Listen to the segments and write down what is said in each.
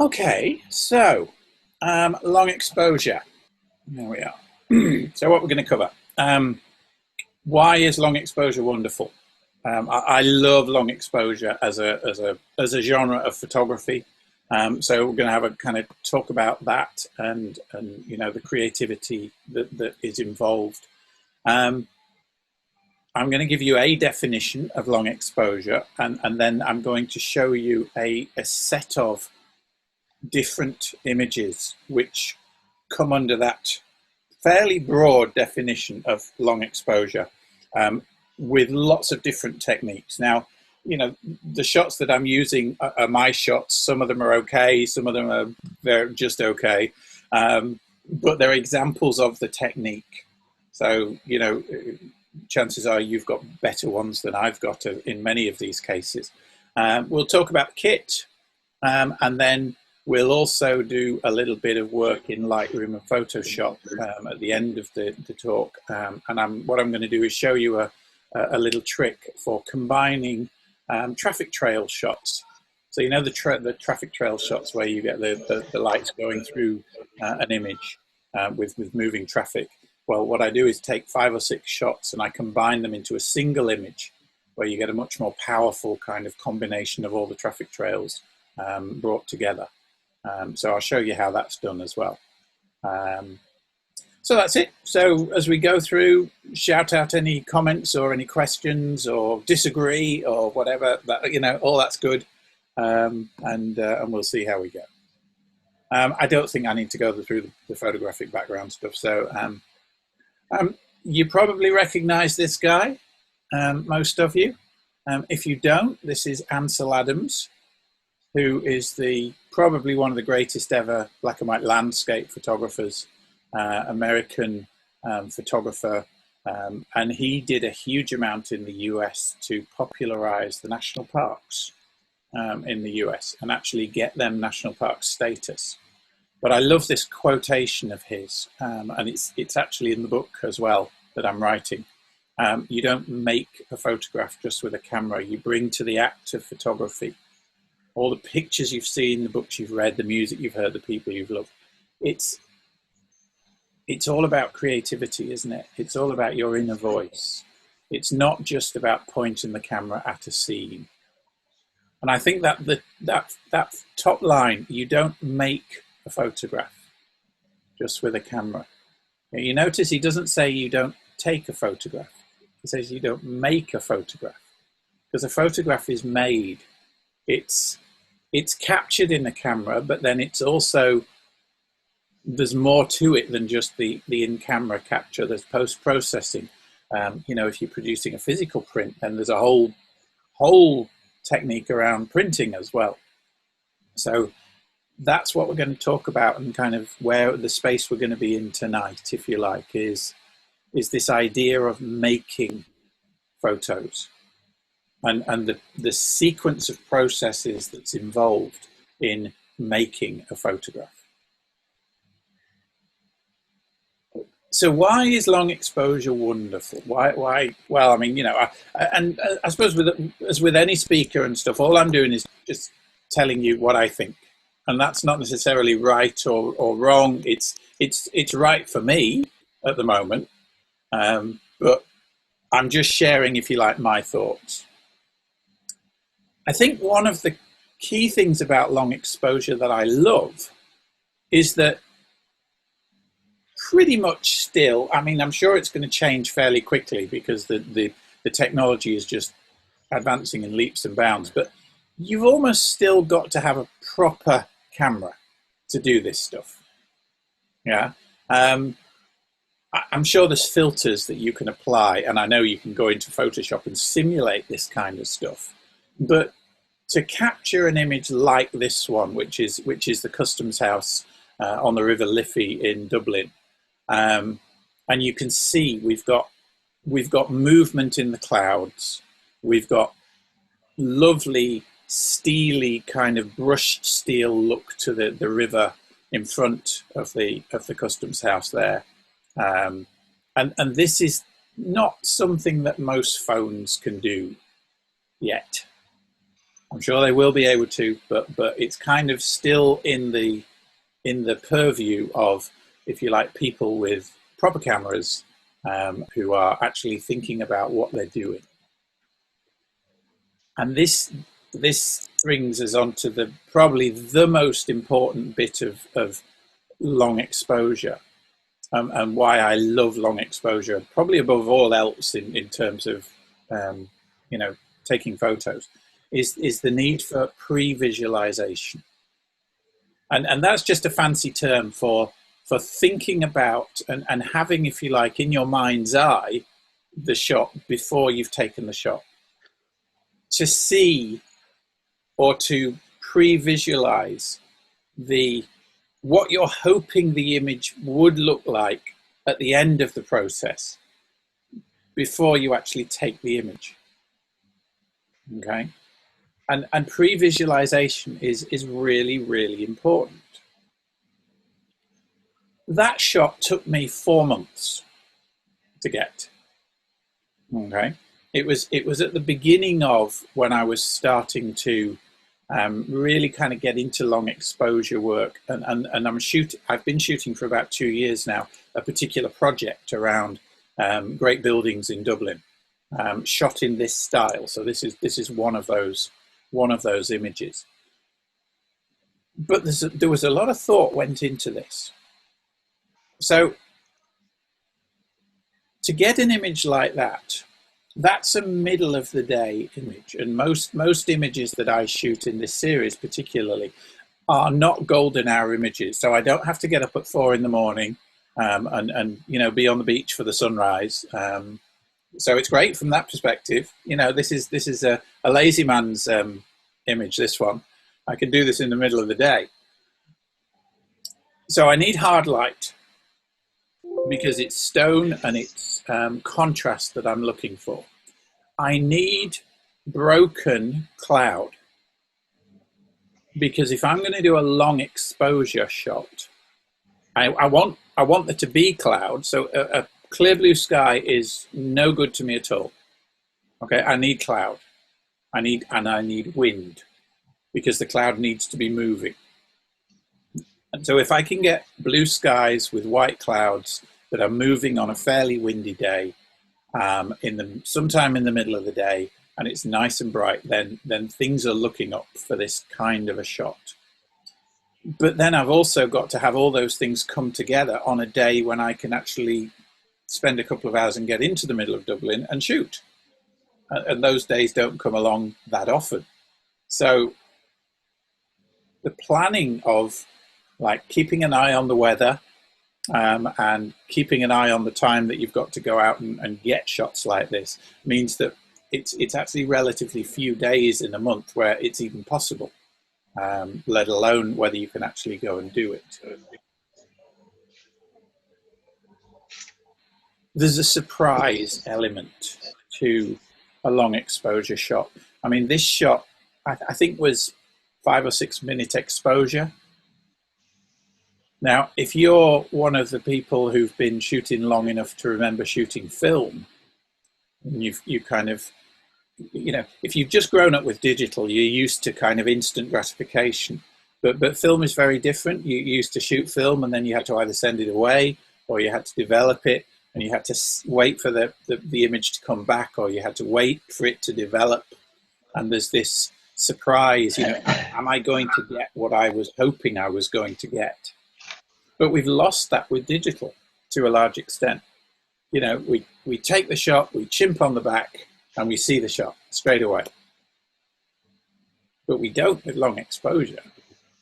Okay, so long exposure. There we are. So what we're going to cover. Why is long exposure wonderful? I love long exposure as a genre of photography. So we're going to have a kind of talk about that and you know the creativity that is involved. I'm going to give you a definition of long exposure, and then I'm going to show you a set of different images which come under that fairly broad definition of long exposure, with lots of different techniques. Now, you know, the shots that I'm using are my shots. Some of them are okay, some of them are they're just okay, but they're examples of the technique. So, you know, chances are you've got better ones than I've got in many of these cases. We'll talk about the kit, and then we'll also do a little bit of work in Lightroom and Photoshop at the end of the talk. And what I'm going to do is show you a little trick for combining traffic trail shots. So you know the traffic trail shots where you get the lights going through an image with moving traffic. Well, what I do is take 5 or 6 shots and I combine them into a single image where you get a much more powerful kind of combination of all the traffic trails brought together. So I'll show you how that's done as well. So that's it. So as we go through, shout out any comments or any questions or disagree or whatever, that, you know, all that's good. And we'll see how we go. I don't think I need to go through the photographic background stuff. So you probably recognize this guy, most of you. If you don't, this is Ansel Adams, who is probably one of the greatest ever black and white landscape photographers, American photographer, and he did a huge amount in the US to popularize the national parks in the US and actually get them national park status. But I love this quotation of his, and it's actually in the book as well that I'm writing. You don't make a photograph just with a camera. You bring to the act of photography all the pictures you've seen, the books you've read, the music you've heard, the people you've loved. It's all about creativity, isn't it? It's all about your inner voice. It's not just about pointing the camera at a scene. And I think that that top line, you don't make a photograph just with a camera. Now, you notice he doesn't say you don't take a photograph. He says you don't make a photograph, because a photograph is made. It's captured in the camera, but then it's also, there's more to it than just the in-camera capture. There's post-processing. You know, if you're producing a physical print, then there's a whole technique around printing as well. So that's what we're going to talk about, and kind of where the space we're going to be in tonight, if you like, is this idea of making photos. And the sequence of processes that's involved in making a photograph. So why is long exposure wonderful? Why? Well, I mean, you know, I suppose as with any speaker and stuff, all I'm doing is just telling you what I think, and that's not necessarily right or wrong. It's right for me at the moment, but I'm just sharing, if you like, my thoughts. I think one of the key things about long exposure that I love is that pretty much still, I mean, I'm sure it's going to change fairly quickly because the technology is just advancing in leaps and bounds, but you've almost still got to have a proper camera to do this stuff. Yeah. I'm sure there's filters that you can apply, and I know you can go into Photoshop and simulate this kind of stuff. But to capture an image like this one, which is the Customs House on the River Liffey in Dublin, and you can see we've got movement in the clouds, we've got lovely steely kind of brushed steel look to the river in front of the Customs House there, and this is not something that most phones can do yet. I'm sure they will be able to, but it's kind of still in the purview of, if you like, people with proper cameras who are actually thinking about what they're doing. And this brings us on to probably the most important bit of long exposure, and why I love long exposure, probably above all else in terms of taking photos, is the need for pre-visualization. And that's just a fancy term for thinking about and having, if you like, in your mind's eye, the shot before you've taken the shot. To see or to pre-visualize what you're hoping the image would look like at the end of the process before you actually take the image. Okay? And pre-visualization is really, really important. That shot took me 4 months to get. Okay? It was at the beginning of when I was starting to really kind of get into long exposure work, and I've been shooting for about 2 years now, a particular project around great buildings in Dublin, shot in this style. So this is one of those images. But there was a lot of thought went into this. So to get an image like that, that's a middle of the day image, and most images that I shoot in this series particularly are not golden hour images. So I don't have to get up at 4 a.m. and be on the beach for the sunrise. So it's great from that perspective. This is a lazy man's image. This one, I can do this in the middle of the day. So I need hard light because it's stone and it's contrast that I'm looking for. I need broken cloud because if I'm going to do a long exposure shot, I want there to be cloud. So a clear blue sky is no good to me at all. Okay, I need cloud. I need wind because the cloud needs to be moving. And so if I can get blue skies with white clouds that are moving on a fairly windy day, sometime in the middle of the day, and it's nice and bright, then things are looking up for this kind of a shot. But then I've also got to have all those things come together on a day when I can actually spend a couple of hours and get into the middle of Dublin and shoot. And those days don't come along that often. So the planning of like keeping an eye on the weather and keeping an eye on the time that you've got to go out and get shots like this means that it's actually relatively few days in a month where it's even possible, let alone whether you can actually go and do it. There's a surprise element to a long exposure shot. I mean, this shot I think was 5 or 6 minute exposure. Now, if you're one of the people who've been shooting long enough to remember shooting film, and you kind of, if you've just grown up with digital, you're used to kind of instant gratification. But film is very different. You used to shoot film and then you had to either send it away or you had to develop it and you had to wait for the image to come back, or you had to wait for it to develop. And there's this surprise, am I going to get what I was hoping I was going to get? But we've lost that with digital to a large extent. We take the shot, we chimp on the back, and we see the shot straight away. But we don't with long exposure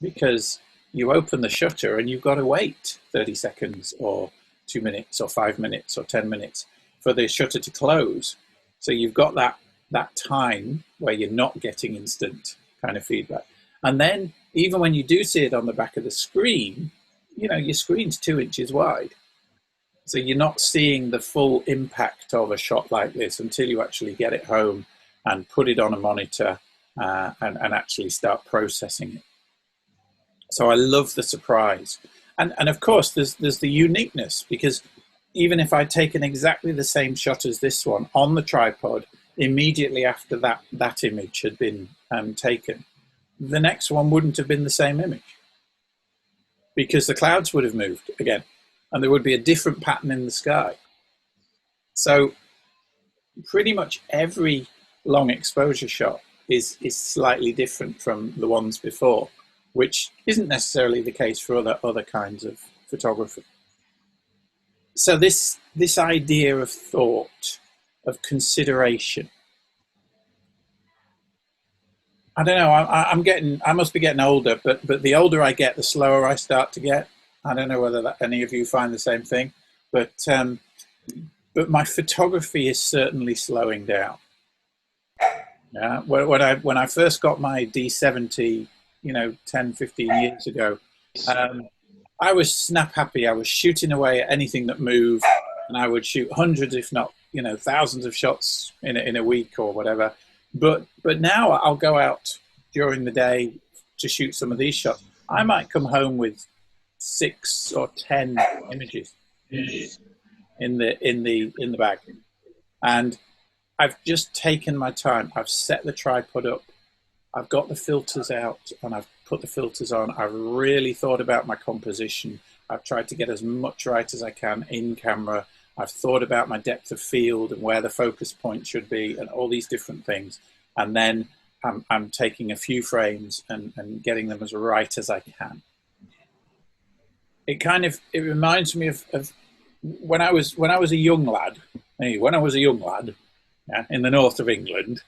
because you open the shutter and you've got to wait 30 seconds or 2 minutes or 5 minutes or 10 minutes for the shutter to close. So you've got that time where you're not getting instant kind of feedback. And then even when you do see it on the back of the screen, your screen's 2 inches wide. So you're not seeing the full impact of a shot like this until you actually get it home and put it on a monitor and actually start processing it. So I love the surprise. And of course, there's the uniqueness, because even if I'd taken exactly the same shot as this one on the tripod, immediately after that image had been taken, the next one wouldn't have been the same image, because the clouds would have moved again and there would be a different pattern in the sky. So pretty much every long exposure shot is slightly different from the ones before, which isn't necessarily the case for other kinds of photography. So this idea of thought, of consideration, I don't know, I must be getting older, but the older I get, the slower I start to get. I don't know whether any of you find the same thing, but my photography is certainly slowing down. Yeah, when I first got my D70, 10, 15 years ago, I was snap happy. I was shooting away at anything that moved, and I would shoot hundreds, if not, thousands of shots in a week or whatever. But now I'll go out during the day to shoot some of these shots. I might come home with 6 or 10 images in the bag, and I've just taken my time. I've set the tripod up. I've got the filters out and I've put the filters on. I've really thought about my composition. I've tried to get as much right as I can in camera. I've thought about my depth of field and where the focus point should be and all these different things. And then I'm taking a few frames and getting them as right as I can. It reminds me of when I was a young lad. In the north of England,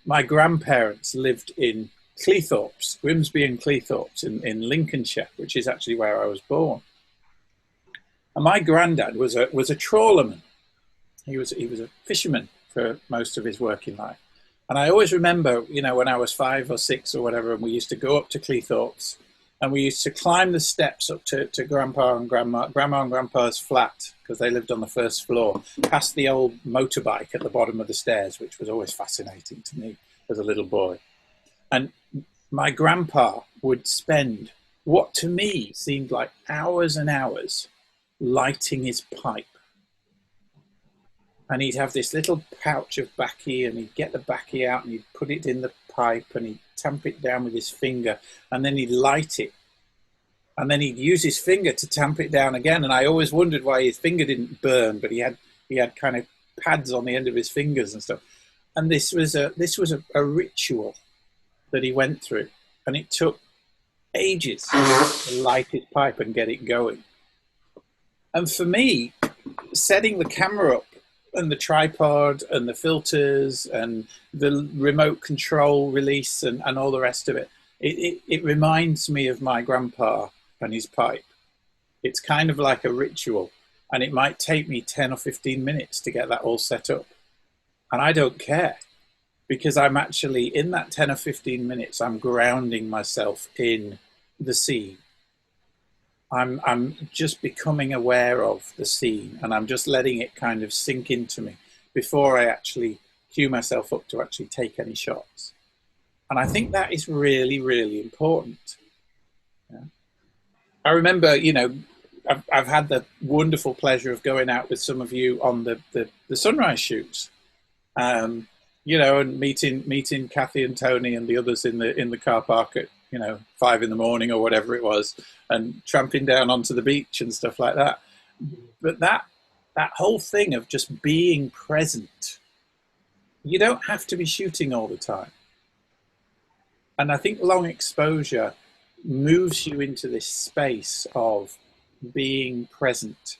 my grandparents lived in Cleethorpes, Grimsby and Cleethorpes in Lincolnshire, which is actually where I was born. And my granddad was a trawlerman. He was a fisherman for most of his working life. And I always remember, when I was 5 or 6 or whatever, and we used to go up to Cleethorpes, and we used to climb the steps up to Grandpa and Grandpa's flat, because they lived on the first floor, past the old motorbike at the bottom of the stairs, which was always fascinating to me as a little boy. And my grandpa would spend what to me seemed like hours and hours lighting his pipe. And he'd have this little pouch of baccy, and he'd get the baccy out and he'd put it in the pipe and he'd tamp it down with his finger, and then he'd light it. And then he'd use his finger to tamp it down again. And I always wondered why his finger didn't burn, but he had kind of pads on the end of his fingers and stuff. And this was a ritual that he went through. And it took ages to light his pipe and get it going. And for me, setting the camera up and the tripod and the filters and the remote control release and all the rest of it, it reminds me of my grandpa and his pipe. It's kind of like a ritual, and it might take me 10 or 15 minutes to get that all set up. And I don't care, because I'm actually, in that 10 or 15 minutes, I'm grounding myself in the scene. I'm just becoming aware of the scene, and I'm just letting it kind of sink into me before I actually cue myself up to actually take any shots. And I think that is really, really important. Yeah. I remember, I've had the wonderful pleasure of going out with some of you on the sunrise shoots, and meeting Kathy and Tony and the others in the car park at 5 in the morning or whatever it was, and tramping down onto the beach and stuff like that. But that whole thing of just being present, you don't have to be shooting all the time. And I think long exposure moves you into this space of being present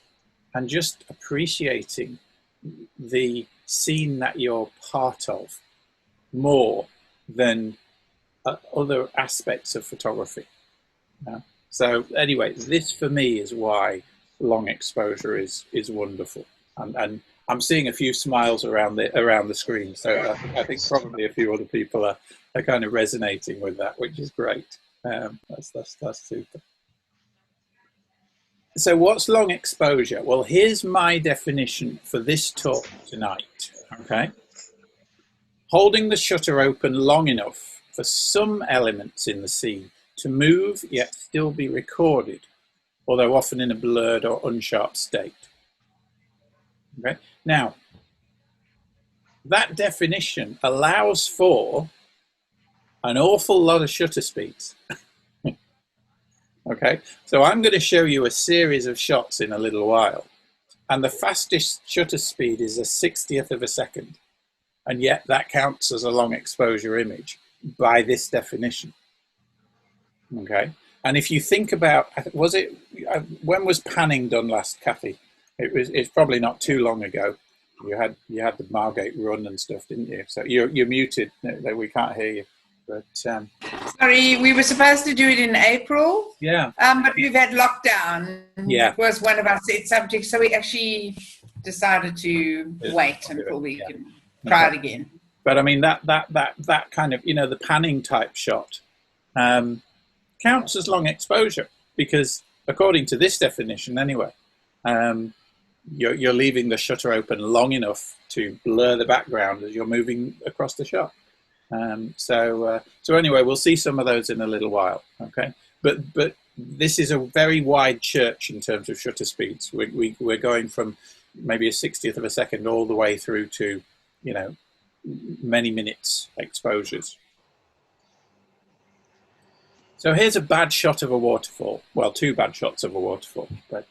and just appreciating the scene that you're part of more than other aspects of photography. Yeah. So anyway, this for me is why long exposure is wonderful, and I'm seeing a few smiles around the screen. So I think probably a few other people are kind of resonating with that, which is great. That's super. So what's long exposure? Well, here's my definition for this talk tonight. Okay, holding the shutter open long enough for some elements in the scene to move yet still be recorded, although often in a blurred or unsharp state. Okay. Now, that definition allows for an awful lot of shutter speeds. Okay, so I'm going to show you a series of shots in a little while, and the fastest shutter speed is a 60th of a second, and yet that counts as a long exposure image by this definition. Okay, and if you think about, when was panning done last, Kathy? It's probably not too long ago. You had the Margate run and stuff, didn't you? So you're muted. We can't hear you. But sorry, we were supposed to do it in April. Yeah. But we've had lockdown. Yeah. It was one of our set subjects, so we actually decided to wait until we can try it again. But I mean that kind of, the panning type shot counts as long exposure, because according to this definition anyway, you're leaving the shutter open long enough to blur the background as you're moving across the shot. So anyway, we'll see some of those in a little while. Okay, but this is a very wide church in terms of shutter speeds. We're going from maybe a 60th of a second all the way through to, many minutes exposures. So here's a bad shot of a waterfall. Well, two bad shots of a waterfall, but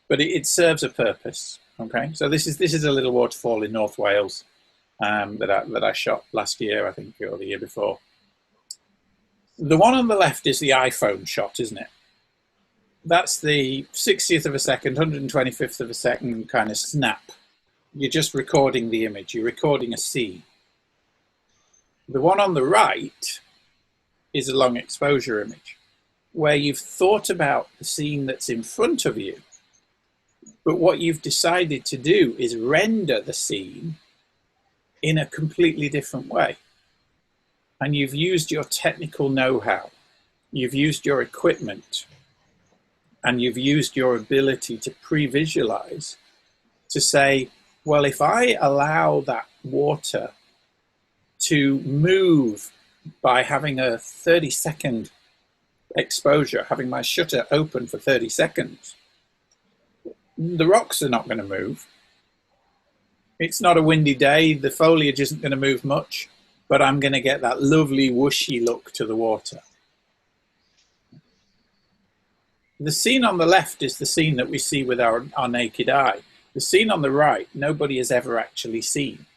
it serves a purpose. Okay, so this is a little waterfall in North Wales that I shot last year, I think, or the year before. The one on the left is the iPhone shot, isn't it? That's the 60th of a second, 125th of a second kind of snap. You're just recording the image. You're recording a scene. The one on the right is a long exposure image, where you've thought about the scene that's in front of you, but what you've decided to do is render the scene in a completely different way. And you've used your technical know-how, you've used your equipment, and you've used your ability to pre-visualize to say, well, if I allow that water to move by having a 30-second exposure, having my shutter open for 30 seconds, the rocks are not going to move. It's not a windy day, the foliage isn't going to move much, but I'm going to get that lovely whooshy look to the water. The scene on the left is the scene that we see with our naked eye. The scene on the right, nobody has ever actually seen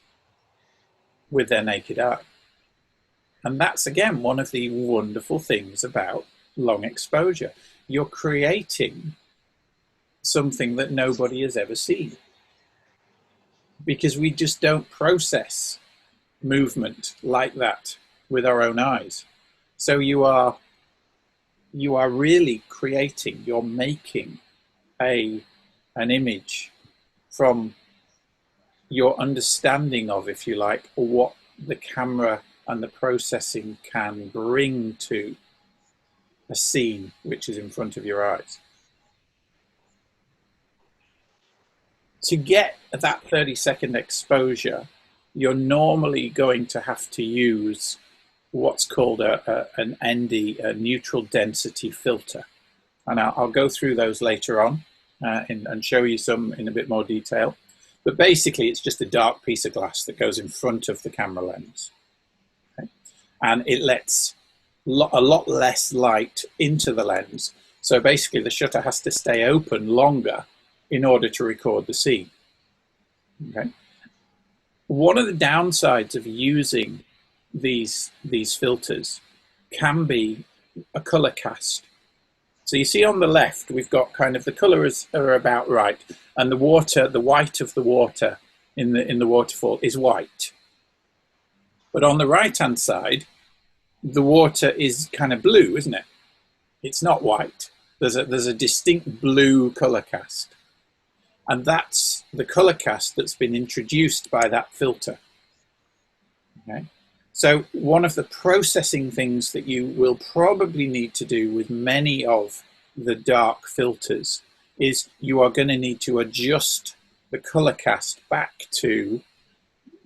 with their naked eye. And that's, again, one of the wonderful things about long exposure. You're creating something that nobody has ever seen, because we just don't process movement like that with our own eyes. So you are really creating, you're making an image from your understanding of, if you like, what the camera and the processing can bring to a scene which is in front of your eyes. To get that 30-second exposure, you're normally going to have to use what's called an ND, a neutral density filter. And I'll go through those later on and show you some in a bit more detail. But basically, it's just a dark piece of glass that goes in front of the camera lens. Okay? And it lets a lot less light into the lens. So basically, the shutter has to stay open longer in order to record the scene. Okay. One of the downsides of using these filters can be a color cast. So you see on the left, we've got kind of the colors are about right, and the water, the white of the water in the waterfall is white. But on the right-hand side, the water is kind of blue, isn't it? It's not white. There's a distinct blue color cast. And that's the color cast that's been introduced by that filter. Okay. So one of the processing things that you will probably need to do with many of the dark filters is you are going to need to adjust the color cast back to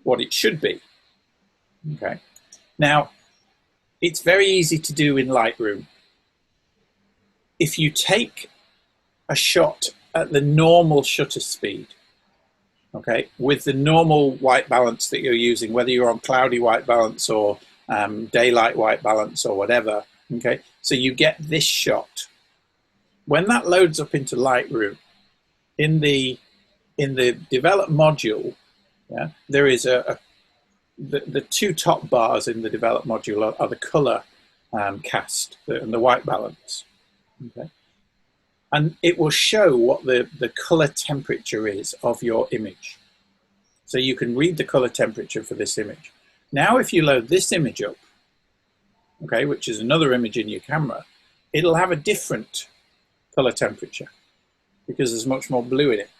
what it should be. Okay. Now, it's very easy to do in Lightroom. If you take a shot at the normal shutter speed, okay, with the normal white balance that you're using, whether you're on cloudy white balance or daylight white balance or whatever. Okay, so you get this shot. When that loads up into Lightroom, in the develop module, yeah, there is the two top bars in the develop module are the color cast and the white balance. Okay, and it will show what the color temperature is of your image. So you can read the color temperature for this image. Now, if you load this image up, okay, which is another image in your camera, it'll have a different color temperature because there's much more blue in it.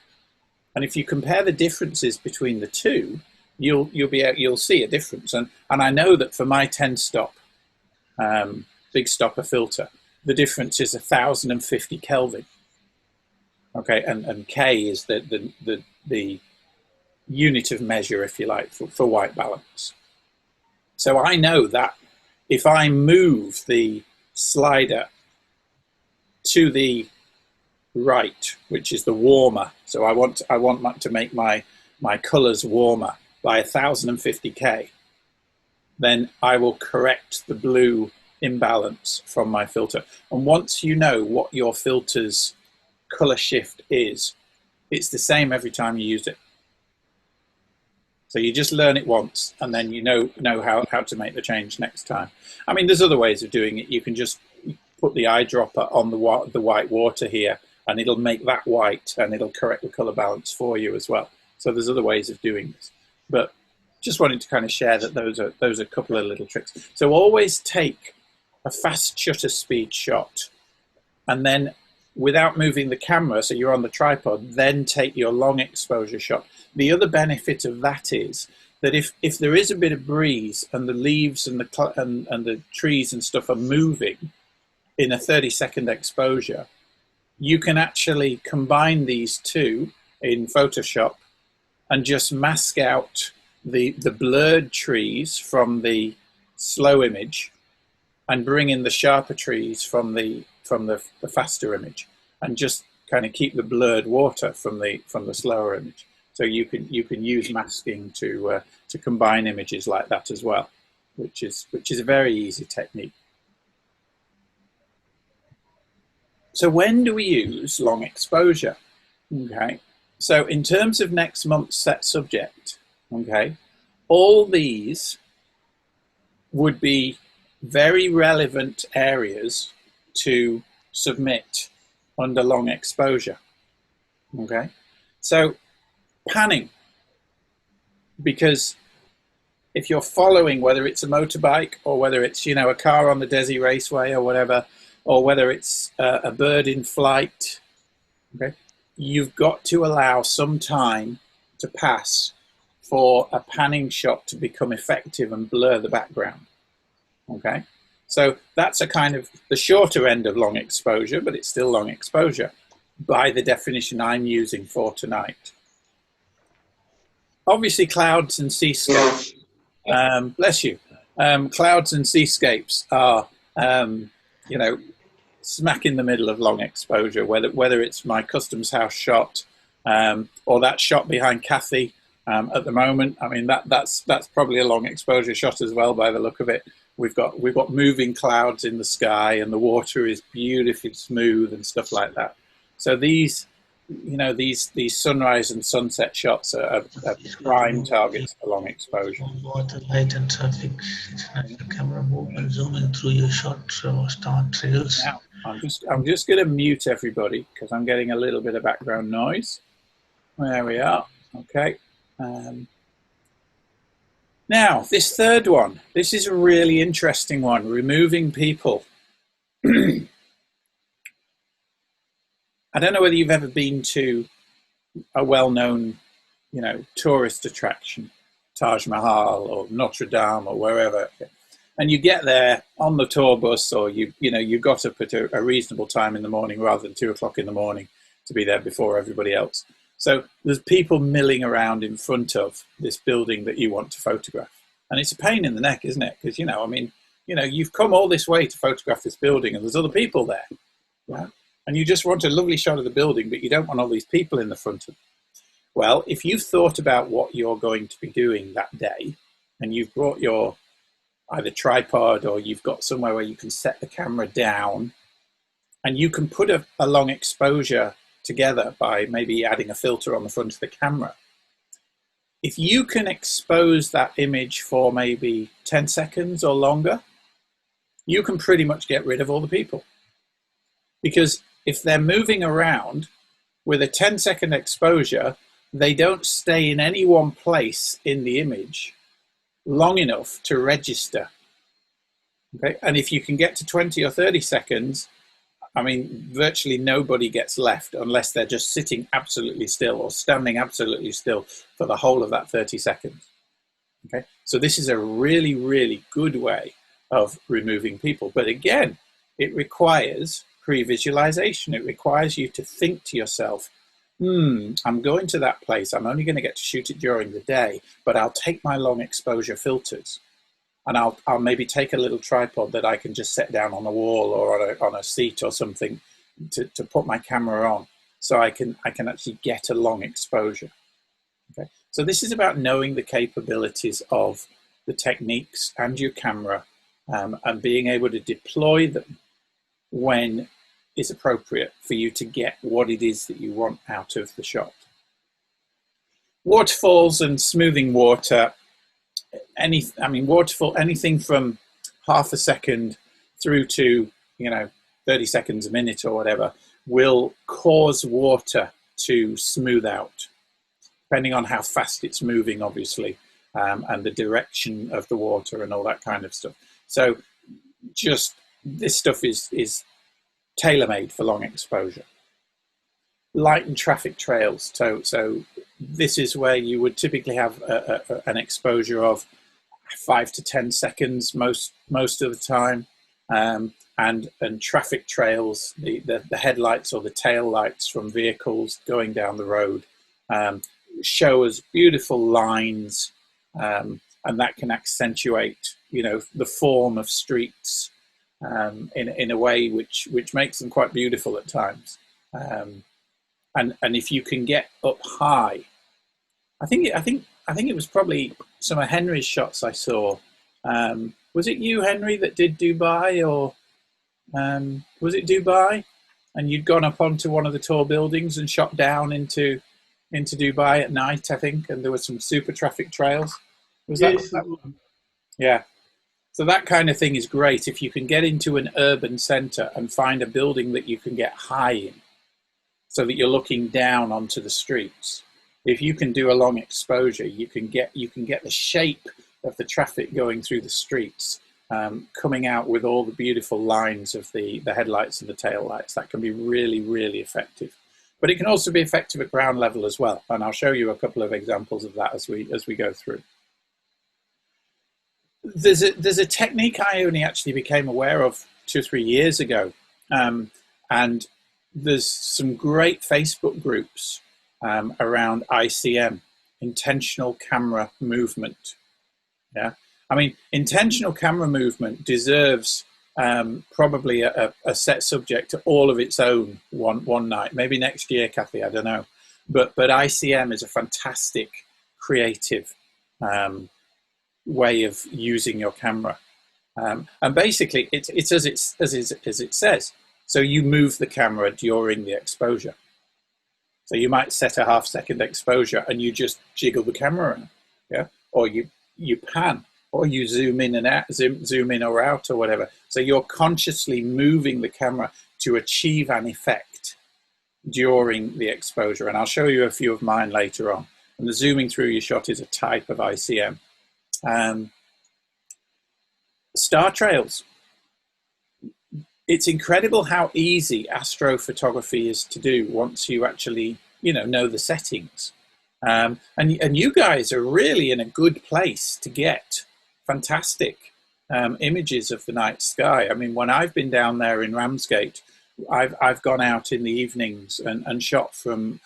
And if you compare the differences between the two, you'll see a difference. And I know that for my 10-stop big stopper filter, the difference is 1050 Kelvin. Okay, and K is the unit of measure, if you like, for white balance. So I know that if I move the slider to the right, which is the warmer, so I want to make my colors warmer by 1050 K, then I will correct the blue imbalance from my filter. And once you know what your filter's color shift is, it's the same every time you use it. So you just learn it once, and then you know how to make the change next time. I mean, there's other ways of doing it. You can just put the eyedropper on the white water here, and it'll make that white, and it'll correct the color balance for you as well. So there's other ways of doing this. But just wanted to kind of share that those are a couple of little tricks. So always take a fast shutter speed shot, and then without moving the camera, so you're on the tripod, then take your long exposure shot. The other benefit of that is that if there is a bit of breeze and the leaves and the trees and stuff are moving in a 30-second exposure, you can actually combine these two in Photoshop and just mask out the blurred trees from the slow image and bring in the sharper trees from the faster image, and just kind of keep the blurred water from the slower image. So you can use masking to combine images like that as well, which is a very easy technique. So when do we use long exposure? Okay, so in terms of next month's set subject, okay, all these would be very relevant areas to submit under long exposure. Okay, so panning, because if you're following, whether it's a motorbike or whether it's, you know, a car on the Desi Raceway or whatever, or whether it's a bird in flight, okay, you've got to allow some time to pass for a panning shot to become effective and blur the background. Okay, so that's a kind of the shorter end of long exposure, but it's still long exposure by the definition I'm using for tonight. Obviously, clouds and seascapes, bless you, clouds and seascapes are, you know, smack in the middle of long exposure, whether it's my customs house shot or that shot behind Kathy at the moment. I mean, that's probably a long exposure shot as well by the look of it. We've got moving clouds in the sky, and the water is beautifully smooth and stuff like that. So these, you know, these sunrise and sunset shots are prime targets for long exposure. Water, light, and traffic. The camera move and zoom in through your shot, so start trails. Now, I'm just going to mute everybody because I'm getting a little bit of background noise. There we are. Okay. Now, this third one, this is a really interesting one, removing people. I don't know whether you've ever been to a well-known, you know, tourist attraction, Taj Mahal or Notre Dame or wherever, and you get there on the tour bus, or you got up at a reasonable time in the morning rather than 2 o'clock in the morning to be there before everybody else. So there's people milling around in front of this building that you want to photograph. And it's a pain in the neck, isn't it? Because, you know, I mean, you know, you've come all this way to photograph this building and there's other people there. Yeah? And you just want a lovely shot of the building, but you don't want all these people in the front of it. Well, if you've thought about what you're going to be doing that day and you've brought your either tripod or you've got somewhere where you can set the camera down, and you can put a long exposure together by maybe adding a filter on the front of the camera. If you can expose that image for maybe 10 seconds or longer, you can pretty much get rid of all the people. Because if they're moving around with a 10-second exposure, they don't stay in any one place in the image long enough to register. Okay? And if you can get to 20 or 30 seconds, I mean, virtually nobody gets left unless they're just sitting absolutely still or standing absolutely still for the whole of that 30 seconds. Okay, so this is a really, really good way of removing people. But again, it requires pre-visualization. It requires you to think to yourself, I'm going to that place. I'm only going to get to shoot it during the day, but I'll take my long exposure filters. And I'll maybe take a little tripod that I can just set down on the wall or on a seat or something to put my camera on, so I can actually get a long exposure. Okay, so this is about knowing the capabilities of the techniques and your camera, and being able to deploy them when it's appropriate for you to get what it is that you want out of the shot. Waterfalls and smoothing water. Waterfall, anything from half a second through to 30 seconds, a minute or whatever, will cause water to smooth out, depending on how fast it's moving, obviously, and the direction of the water and all that kind of stuff. So just this stuff is tailor-made for long exposure. Light and traffic trails. So this is where you would typically have an exposure of 5 to 10 seconds most of the time, and traffic trails, the headlights or the tail lights from vehicles going down the road, show us beautiful lines, and that can accentuate the form of streets in a way which makes them quite beautiful at times. And if you can get up high, I think it was probably some of Henry's shots I saw. Was it you, Henry, that did Dubai, or was it Dubai? And you'd gone up onto one of the tall buildings and shot down into Dubai at night, I think, and there were some super traffic trails. Was yes, that one? Yeah. So that kind of thing is great if you can get into an urban centre and find a building that you can get high in, so that you're looking down onto the streets. If you can do a long exposure, you can get the shape of the traffic going through the streets, coming out with all the beautiful lines of the headlights and the tail lights. That can be really, really effective. But it can also be effective at ground level as well. And I'll show you a couple of examples of that as we go through. There's a technique I only actually became aware of 2 or 3 years ago, and there's some great Facebook groups around ICM, intentional camera movement. Yeah, I mean, intentional camera movement deserves probably a set subject to all of its own one night. Maybe next year, Kathy, I don't know. But ICM is a fantastic creative way of using your camera, and basically it's as it says. So you move the camera during the exposure. So you might set a half-second exposure and you just jiggle the camera around, yeah, or you pan, or you zoom in and out, zoom in or out, or whatever. So you're consciously moving the camera to achieve an effect during the exposure. And I'll show you a few of mine later on. And the zooming through your shot is a type of ICM. Star trails. It's incredible how easy astrophotography is to do once you actually, know the settings. And you guys are really in a good place to get fantastic images of the night sky. I mean, when I've been down there in Ramsgate, I've gone out in the evenings and shot from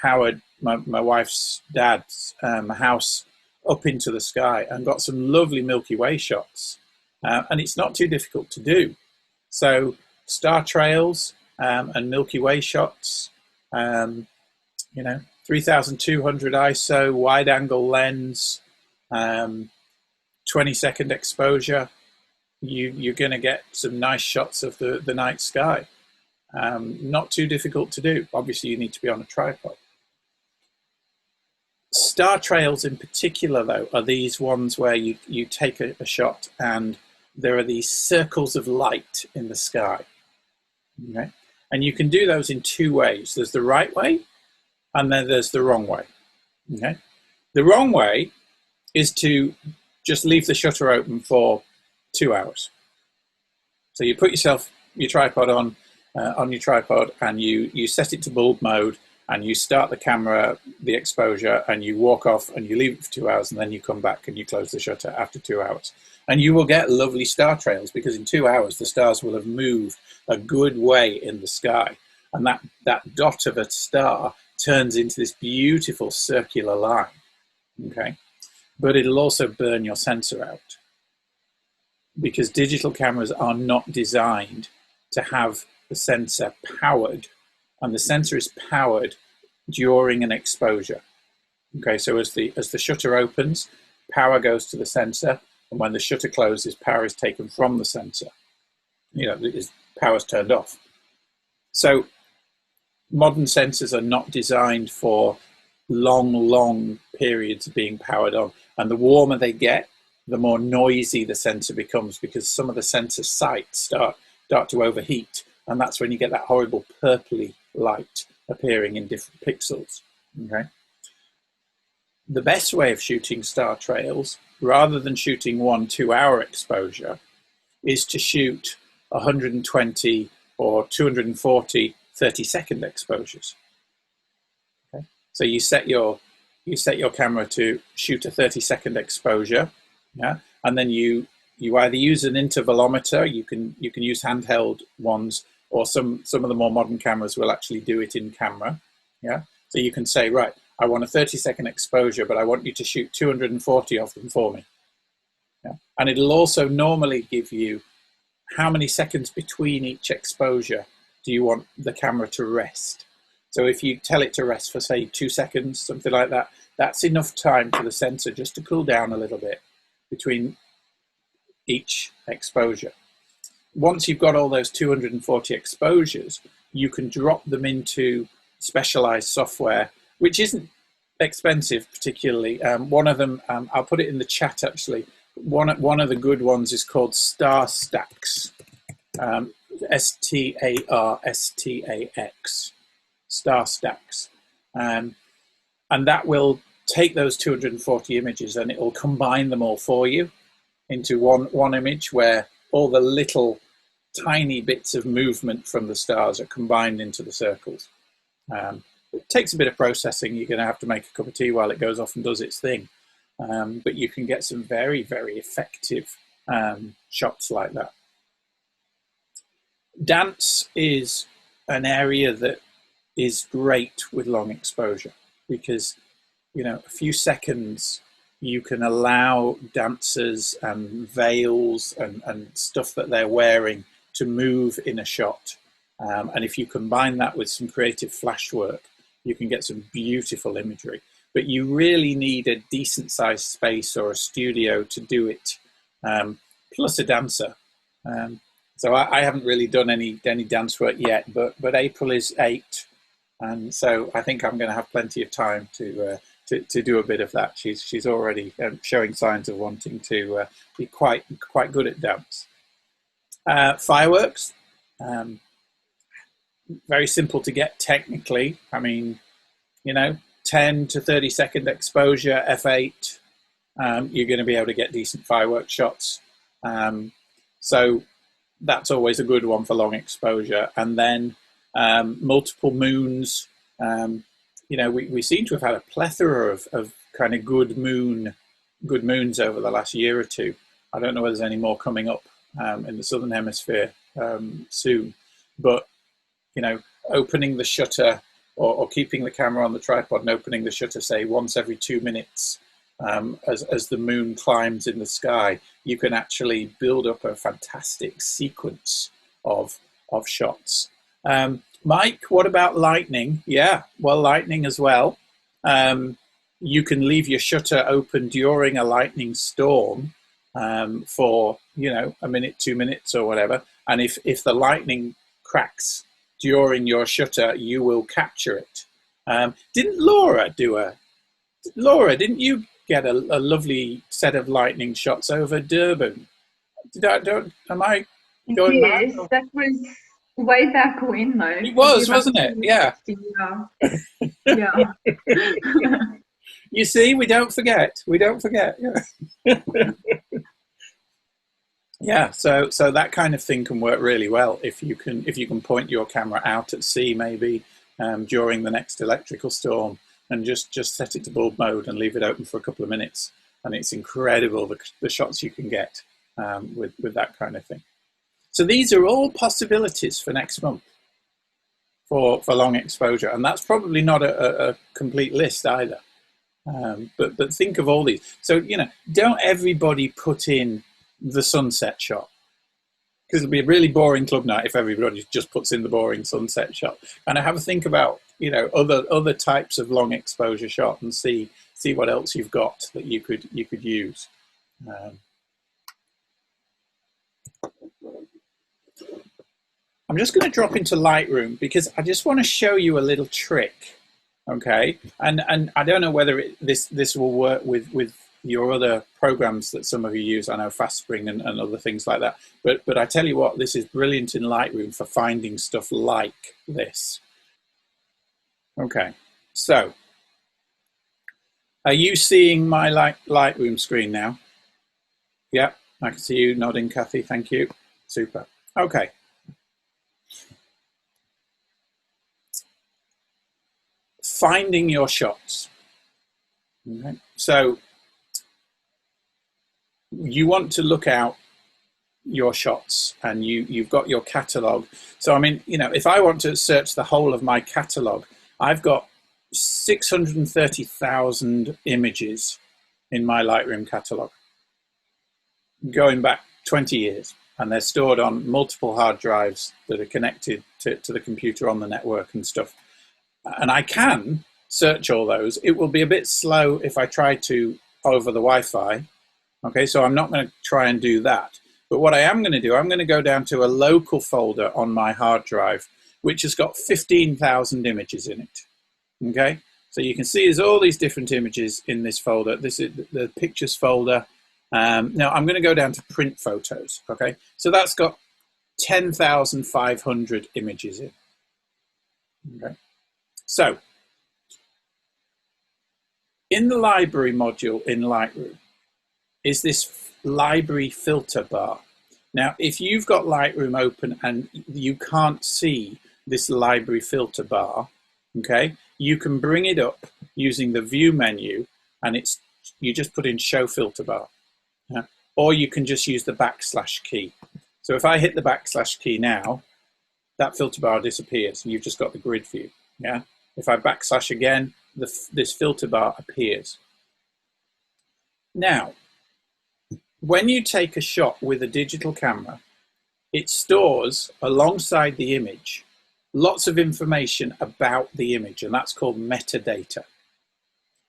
Howard, my wife's dad's house, up into the sky, and got some lovely Milky Way shots. And it's not too difficult to do. So star trails and Milky Way shots, 3200 ISO, wide angle lens, 20-second exposure, you're going to get some nice shots of the night sky. Not too difficult to do. Obviously, you need to be on a tripod. Star trails in particular, though, are these ones where you take a shot and there are these circles of light in the sky. Okay? And you can do those in two ways. There's the right way, and then there's the wrong way. Okay? The wrong way is to just leave the shutter open for 2 hours. So you put your tripod on your tripod, and you set it to bulb mode, and you start the camera, the exposure, and you walk off and you leave it for 2 hours, and then you come back and you close the shutter after 2 hours. And you will get lovely star trails, because in 2 hours the stars will have moved a good way in the sky, and that dot of a star turns into this beautiful circular line. Okay, but it'll also burn your sensor out, because digital cameras are not designed to have the sensor powered, and the sensor is powered during an exposure. Okay, so as the shutter opens, power goes to the sensor, and when the shutter closes, power is taken from the sensor. Power's turned off. So modern sensors are not designed for long periods of being powered on, and the warmer they get, the more noisy the sensor becomes, because some of the sensor sites start to overheat, and that's when you get that horrible purpley light appearing in different pixels. Okay. The best way of shooting star trails, rather than shooting 1 2-hour exposure, is to shoot 120 or 240 30-second exposures. Okay. So you set your camera to shoot a 30-second exposure, yeah, and then you either use an intervalometer, you can use handheld ones, or some of the more modern cameras will actually do it in camera. Yeah, so you can say, right, I want a 30-second exposure, but I want you to shoot 240 of them for me. Yeah? And it'll also normally give you how many seconds between each exposure do you want the camera to rest. So if you tell it to rest for, say, 2 seconds, something like that, that's enough time for the sensor just to cool down a little bit between each exposure. Once you've got all those 240 exposures, you can drop them into specialized software, which isn't expensive particularly. One of them, I'll put it in the chat actually. One of the good ones is called Star Stacks, STARSTAX, Star Stacks, and that will take those 240 images and it will combine them all for you into one image, where all the little tiny bits of movement from the stars are combined into the circles. It takes a bit of processing. You're going to have to make a cup of tea while it goes off and does its thing. But you can get some very, very effective shots like that. Dance is an area that is great with long exposure, because, a few seconds you can allow dancers and veils and stuff that they're wearing to move in a shot. And if you combine that with some creative flash work, you can get some beautiful imagery. But you really need a decent sized space or a studio to do it, plus a dancer. So I haven't really done any dance work yet, but April is 8, and so I think I'm going to have plenty of time to do a bit of that. She's already showing signs of wanting to be quite good at dance. Fireworks, very simple to get technically. I mean, 10 to 30 second exposure, f8, you're going to be able to get decent fireworks shots. So that's always a good one for long exposure. And then multiple moons. We seem to have had a plethora of kind of good moons over the last year or two. I don't know whether there's any more coming up in the Southern Hemisphere soon. But, opening the shutter or keeping the camera on the tripod and opening the shutter, say, once every 2 minutes, as the moon climbs in the sky, you can actually build up a fantastic sequence of shots. Mike, what about lightning? Yeah, well, lightning as well. You can leave your shutter open during a lightning storm, for, a minute, 2 minutes or whatever. And if the lightning cracks during your shutter, you will capture it. Didn't Laura didn't you get a lovely set of lightning shots over Durban? Am I going mad? Yes, that was way back when, though. It was, wasn't it? Yeah. Yeah. You see, we don't forget. Yeah. Yeah, so that kind of thing can work really well if you can point your camera out at sea, maybe during the next electrical storm, and just set it to bulb mode and leave it open for a couple of minutes, and it's incredible the shots you can get with that kind of thing. So these are all possibilities for next month for long exposure, and that's probably not a complete list either. But think of all these. So don't everybody put in the sunset shot, because it'll be a really boring club night if everybody just puts in the boring sunset shot. And I have a think about other types of long exposure shot and see what else you've got that you could use. I'm just going to drop into Lightroom because I just want to show you a little trick. Okay, and I don't know whether this will work with your other programs that some of you use. I know FastSpring and other things like that. But I tell you what, this is brilliant in Lightroom for finding stuff like this. Okay, so are you seeing my Lightroom screen now? Yeah, I can see you nodding, Kathy. Thank you. Super. Okay. Finding your shots. Okay. So you want to look out your shots, and you've got your catalog. So I mean, if I want to search the whole of my catalog, I've got 630,000 images in my Lightroom catalog, going back 20 years, and they're stored on multiple hard drives that are connected to the computer on the network and stuff. And I can search all those. It will be a bit slow if I try to over the Wi-Fi. Okay, so I'm not going to try and do that. But what I am going to do, I'm going to go down to a local folder on my hard drive, which has got 15,000 images in it. Okay, so you can see there's all these different images in this folder. This is the pictures folder. Now I'm going to go down to print photos. Okay, so that's got 10,500 images in. Okay, so in the library module in Lightroom is this library filter bar. Now, if you've got Lightroom open and you can't see this library filter bar, okay, you can bring it up using the view menu, and you just put in show filter bar. Yeah? Or you can just use the / key. So if I hit the / key now, that filter bar disappears and you've just got the grid view. Yeah. If I / again, this filter bar appears. Now, when you take a shot with a digital camera, it stores alongside the image lots of information about the image, and that's called metadata.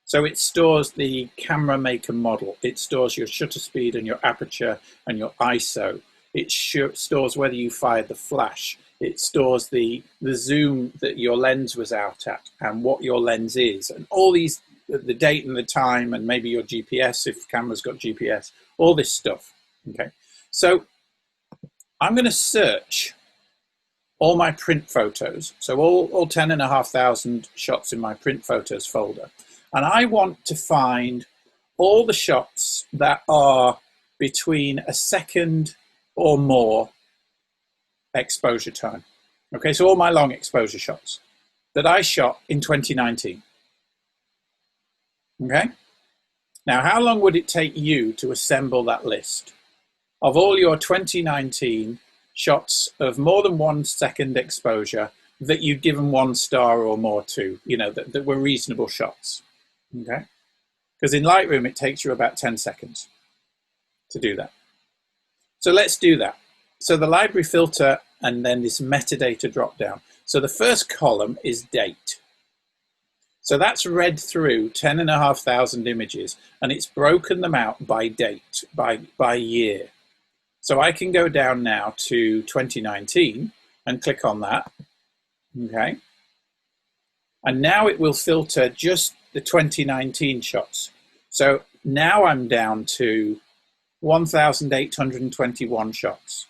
So it stores the camera make and model. It stores your shutter speed and your aperture and your ISO. It stores whether you fired the flash. It stores the zoom that your lens was out at and what your lens is, and all these, the date and the time, and maybe your GPS if the camera's got GPS, all this stuff. Okay, so I'm going to search all my print photos, so all 10,500 shots in my print photos folder, and I want to find all the shots that are between a second or more exposure time. Okay, so all my long exposure shots that I shot in 2019. Okay, now how long would it take you to assemble that list of all your 2019 shots of more than 1 second exposure that you'd given 1 star or more to, that were reasonable shots? Okay, because in Lightroom it takes you about 10 seconds to do that. So let's do that. So the library filter and then this metadata drop down. So the first column is date. So that's read through 10,500 images, and it's broken them out by date, by year. So I can go down now to 2019 and click on that, okay? And now it will filter just the 2019 shots. So now I'm down to 1,821 shots.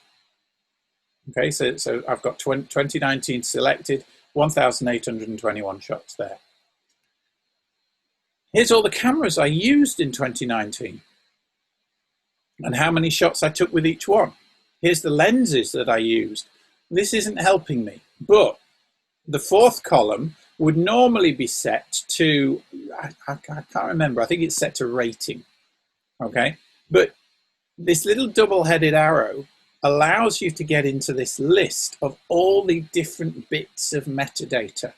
Okay, so I've got 2019 selected, 1,821 shots there. Here's all the cameras I used in 2019 and how many shots I took with each one. Here's the lenses that I used. This isn't helping me, but the fourth column would normally be set to, I can't remember, I think it's set to rating, okay? But this little double-headed arrow allows you to get into this list of all the different bits of metadata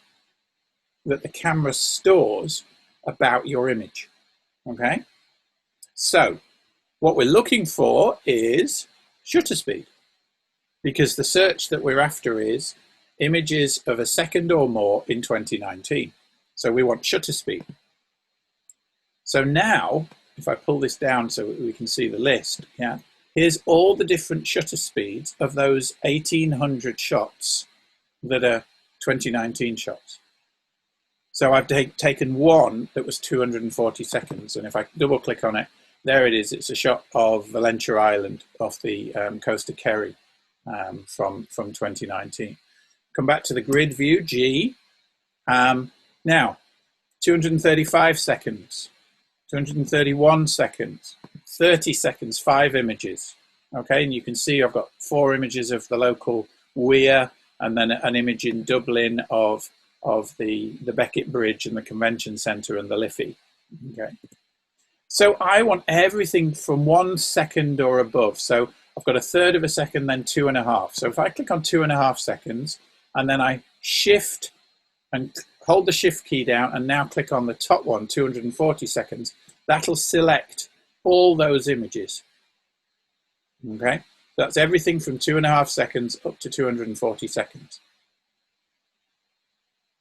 that the camera stores about your image, okay? So what we're looking for is shutter speed, because the search that we're after is images of a second or more in 2019. So we want shutter speed. So now, if I pull this down so we can see the list, yeah, here's all the different shutter speeds of those 1,800 shots that are 2019 shots. So I've taken one that was 240 seconds, and if I double click on it, there it is. It's a shot of Valentia Island off the coast of Kerry from 2019. Come back to the grid view, G. Now, 235 seconds, 231 seconds, 30 seconds, 5 images. Okay, and you can see I've got 4 images of the local weir, and then an image in Dublin of the Beckett Bridge and the Convention Centre and the Liffey. Okay, so I want everything from 1 second or above. So I've got 1/3 of a second, then 2.5. So if I click on 2.5 seconds, and then I shift and hold the shift key down, and now click on the top one, 240 seconds, that'll select all those images. Okay, that's everything from 2.5 seconds up to 240 seconds.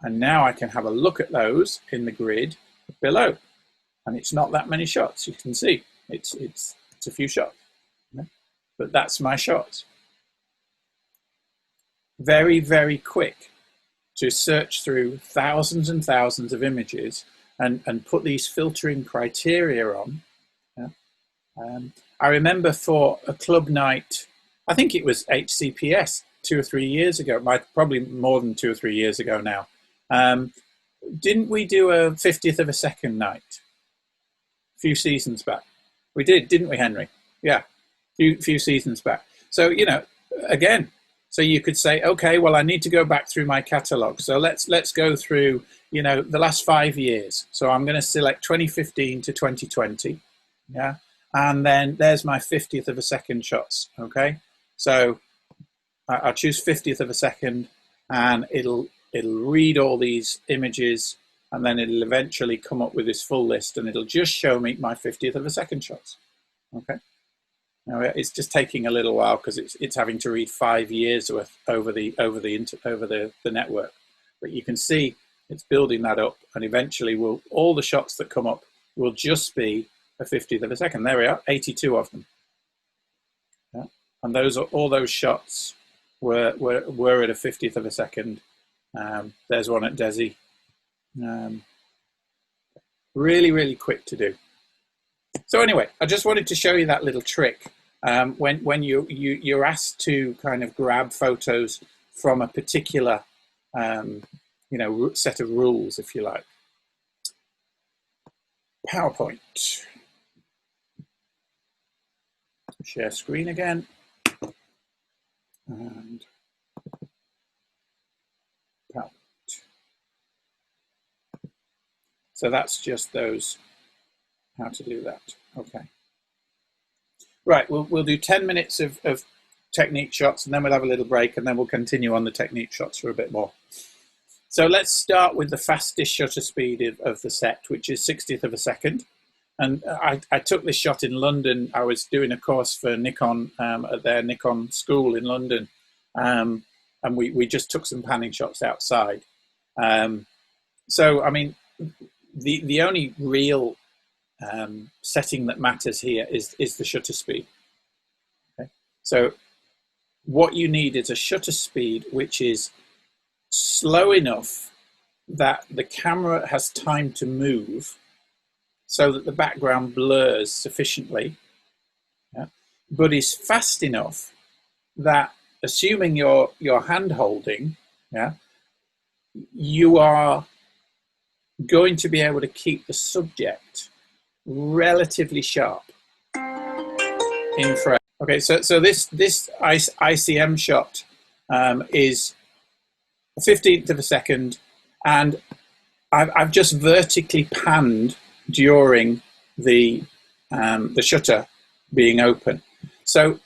And now I can have a look at those in the grid below. And it's not that many shots, you can see. It's a few shots, okay? But that's my shots. Very, very quick to search through thousands and thousands of images and put these filtering criteria on. Yeah? I remember for a club night, I think it was HCPS 2 or 3 years ago, probably more than 2 or 3 years ago now. Didn't we do a 50th of a second night a few seasons back? We did, didn't we, Henry? Yeah, few seasons back. So, you know, again, so you could say, okay, well, I need to go back through my catalogue. So let's go through, you know, the last 5 years. So I'm going to select 2015 to 2020. Yeah. And then there's my 50th of a second shots. Okay. So I'll choose 50th of a second, and it'll read all these images, and then it'll eventually come up with this full list, and it'll just show me my 50th of a second shots. Okay. Now it's just taking a little while because it's having to read 5 years worth over the network, but you can see it's building that up, and eventually all the shots that come up will just be a 50th of a second. There we are, 82 of them. Yeah. And all those shots were at a 50th of a second. There's one at Desi. Really, really quick to do. So anyway, I just wanted to show you that little trick. When you're asked to kind of grab photos from a particular you know, set of rules, if you like. PowerPoint. Share screen again. And PowerPoint. So that's just those, how to do that. Okay. Right, we'll do 10 minutes of technique shots, and then we'll have a little break, and then we'll continue on the technique shots for a bit more. So let's start with the fastest shutter speed of the set, which is 60th of a second. And I took this shot in London. I was doing a course for Nikon at their Nikon school in London. And we just took some panning shots outside. So, I mean, the only real setting that matters here is the shutter speed. Okay? So what you need is a shutter speed which is slow enough that the camera has time to move so that the background blurs sufficiently, yeah, but is fast enough that, assuming your hand holding, yeah, you are going to be able to keep the subject relatively sharp in frame. Okay, so this ICM shot is a 15th of a second, and I've just vertically panned during the shutter being open. So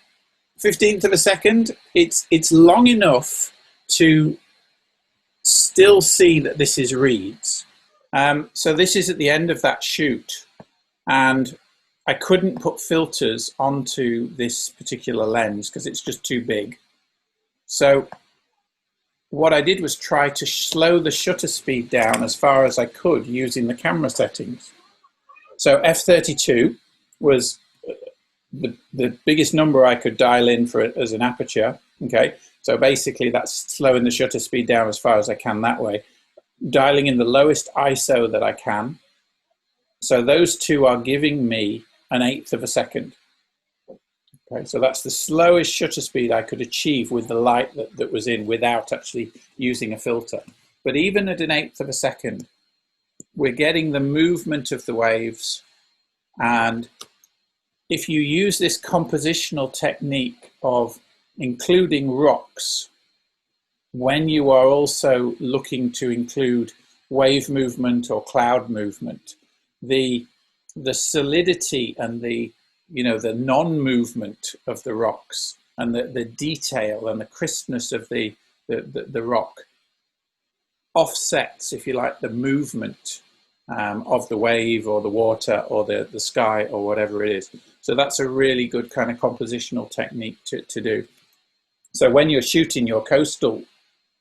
15th of a second, it's long enough to still see that this is reeds. So this is at the end of that shoot, and I couldn't put filters onto this particular lens because it's just too big. So what I did was try to slow the shutter speed down as far as I could using the camera settings. So f32 was the biggest number I could dial in for it as an aperture. Okay, so basically that's slowing the shutter speed down as far as I can that way. Dialing in the lowest ISO that I can. So those two are giving me an 1/8 of a second. Okay, so that's the slowest shutter speed I could achieve with the light that was in without actually using a filter. But even at an 1/8 of a second, we're getting the movement of the waves. And if you use this compositional technique of including rocks, when you are also looking to include wave movement or cloud movement, the solidity and the non-movement of the rocks and the detail and the crispness of the rock offsets, if you like, the movement of the wave or the water or the sky or whatever it is. So that's a really good kind of compositional technique to do. So when you're shooting your coastal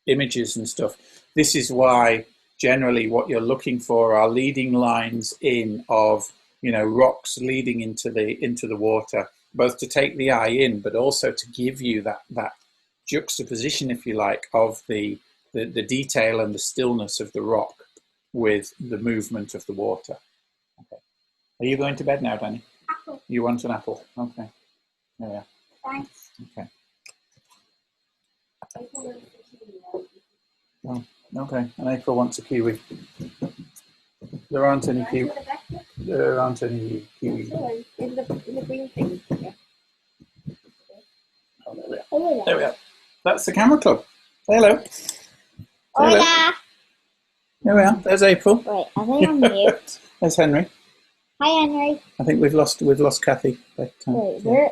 images and stuff, this is why generally what you're looking for are leading lines in of, you know, rocks leading into the water, both to take the eye in, but also to give you that juxtaposition, if you like, of the detail and the stillness of the rock with the movement of the water. Okay. Are you going to bed now, Danny? Apple. You want an apple? Okay. There we are. Thanks. Okay. Oh, okay. And April wants a kiwi. There aren't any kiwi. There aren't any kiwi. In the green thing. Yeah. Oh, there we are. There we are. That's the camera club. Hello. Hello. Hola. There we are. There's April. Wait, are they on mute? There's Henry. Hi, Henry. I think we've lost Kathy. But, Wait, yeah. where?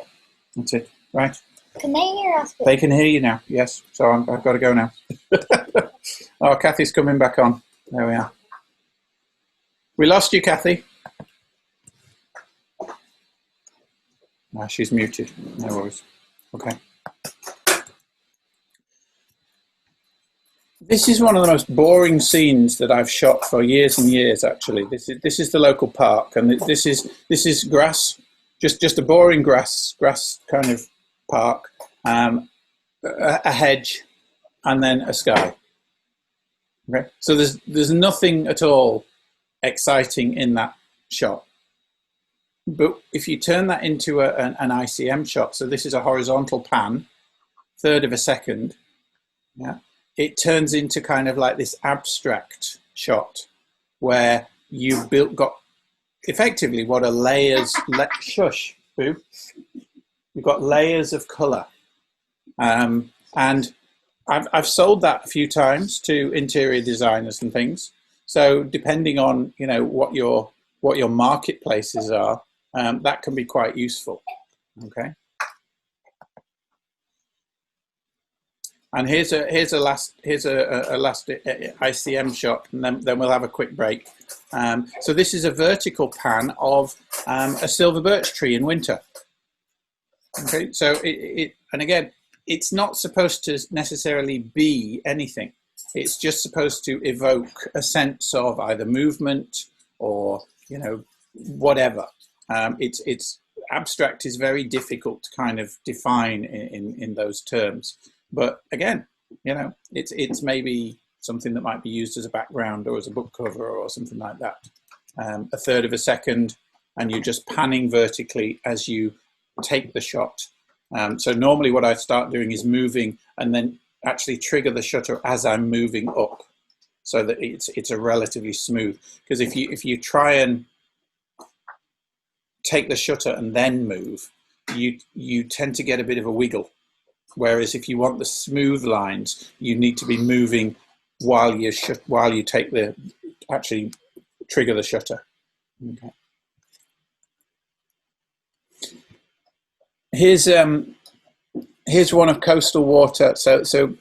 That's it. Right. Can they hear us? They can hear you now. Yes. So I've got to go now. Oh, Kathy's coming back on. There we are. We lost you, Kathy. Ah, she's muted. No worries. Okay. This is one of the most boring scenes that I've shot for years and years. Actually, this is the local park, and this is grass, just a boring grass kind of park, a hedge, and then a sky. Okay, so there's nothing at all exciting in that shot. But if you turn that into an ICM shot, so this is a horizontal pan, 1/3 of a second, yeah, it turns into kind of like this abstract shot where you've got effectively what are layers. Shush, boo. You've got layers of colour, and I've sold that a few times to interior designers and things. So depending on, you know, what your marketplaces are, that can be quite useful. Okay. And here's a last ICM shot, and then we'll have a quick break. So this is a vertical pan of a silver birch tree in winter. Okay, so and again, it's not supposed to necessarily be anything. It's just supposed to evoke a sense of either movement or, you know, whatever. It's abstract is very difficult to kind of define in those terms. But again, you know, it's maybe something that might be used as a background or as a book cover or something like that. A third of a second, and you're just panning vertically as you take the shot. So normally what I start doing is moving and then actually trigger the shutter as I'm moving up, so that it's a relatively smooth. Because if you try and take the shutter and then move, you tend to get a bit of a wiggle. Whereas if you want the smooth lines, you need to be moving while you take actually trigger the shutter. Okay. Here's one of coastal water. So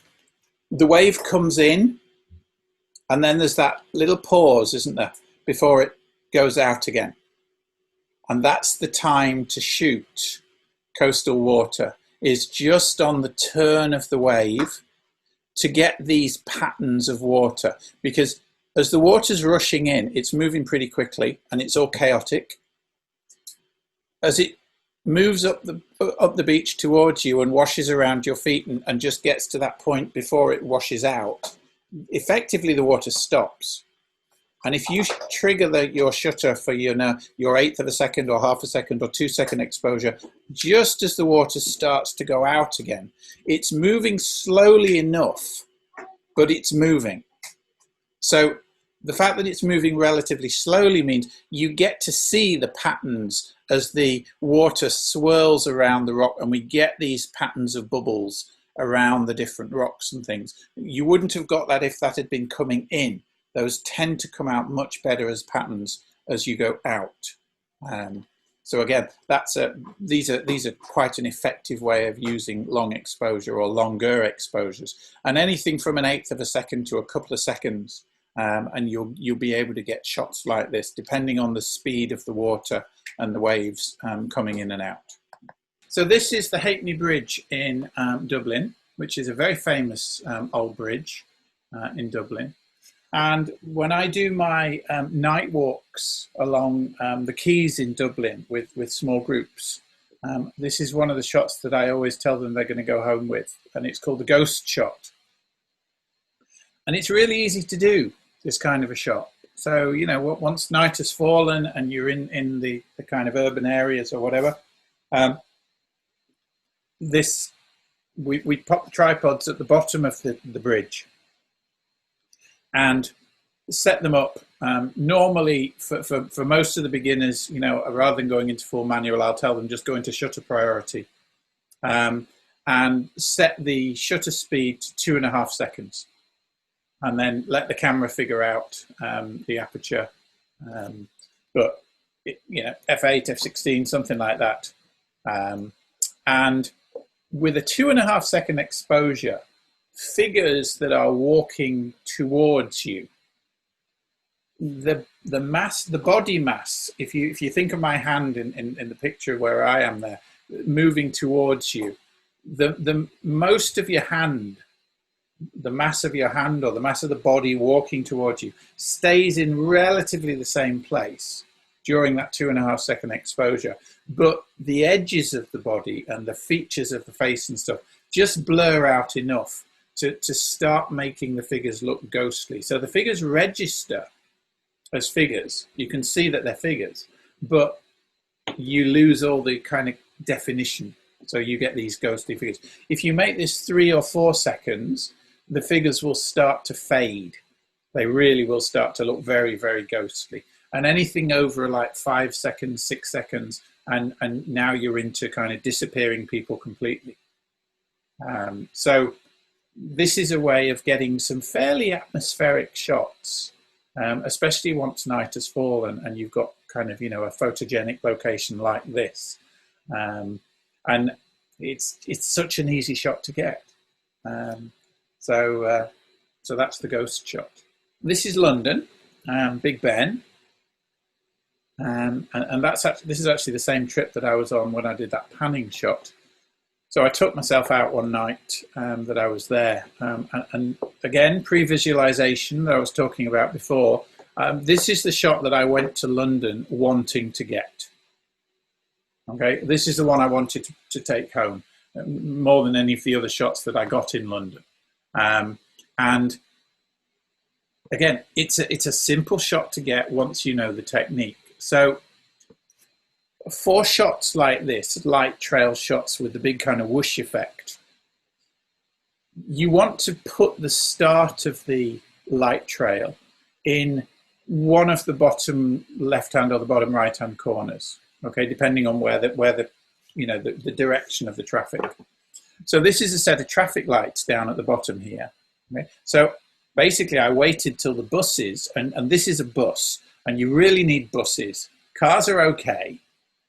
the wave comes in, and then there's that little pause, isn't there, before it goes out again. And that's the time to shoot coastal water, is just on the turn of the wave, to get these patterns of water. Because as the water's rushing in, it's moving pretty quickly and it's all chaotic. As it moves up the beach towards you and washes around your feet and just gets to that point before it washes out, effectively the water stops. And if you trigger your shutter for your eighth of a second or half a second or 2 second exposure, just as the water starts to go out again, it's moving slowly enough, but it's moving. So the fact that it's moving relatively slowly means you get to see the patterns as the water swirls around the rock, and we get these patterns of bubbles around the different rocks and things. You wouldn't have got that if that had been coming in. Those tend to come out much better as patterns as you go out. So again, these are quite an effective way of using long exposure or longer exposures, and anything from an eighth of a second to a couple of seconds, and you'll be able to get shots like this depending on the speed of the water and the waves coming in and out. So this is the Halfpenny Bridge in Dublin, which is a very famous old bridge in Dublin. And when I do my night walks along the quays in Dublin with small groups, this is one of the shots that I always tell them they're going to go home with, and it's called the ghost shot. And it's really easy to do, this kind of a shot. So, you know, once night has fallen and you're in the kind of urban areas or whatever, we pop the tripods at the bottom of the bridge and set them up. Normally, for most of the beginners, you know, rather than going into full manual, I'll tell them just go into shutter priority and set the shutter speed to 2.5 seconds, and then let the camera figure out the aperture. But you know, f8, f16, something like that. And with a 2.5 second exposure, figures that are walking towards you, the body mass, if you think of my hand in the picture where I am there, moving towards you, the most of your hand, the mass of your hand or the mass of the body walking towards you stays in relatively the same place during that 2.5 second exposure, but the edges of the body and the features of the face and stuff just blur out enough to start making the figures look ghostly. So the figures register as figures. You can see that they're figures, but you lose all the kind of definition. So you get these ghostly figures. If you make this 3 or 4 seconds, the figures will start to fade. They really will start to look very, very ghostly. And anything over like 5 seconds, 6 seconds, and now you're into kind of disappearing people completely. So this is a way of getting some fairly atmospheric shots, especially once night has fallen and you've got kind of, you know, a photogenic location like this. And it's such an easy shot to get. So that's the ghost shot. This is London, Big Ben. And this is actually the same trip that I was on when I did that panning shot. So I took myself out one night that I was there. And again, pre-visualization that I was talking about before, this is the shot that I went to London wanting to get. Okay, this is the one I wanted to take home, more than any of the other shots that I got in London. And again, it's a simple shot to get once you know the technique. So for shots like this, light trail shots with the big kind of whoosh effect, you want to put the start of the light trail in one of the bottom left-hand or the bottom right-hand corners. Okay, depending on where the the direction of the traffic. So this is a set of traffic lights down at the bottom here. Okay? So basically I waited till the buses, and this is a bus, and you really need buses. Cars are okay,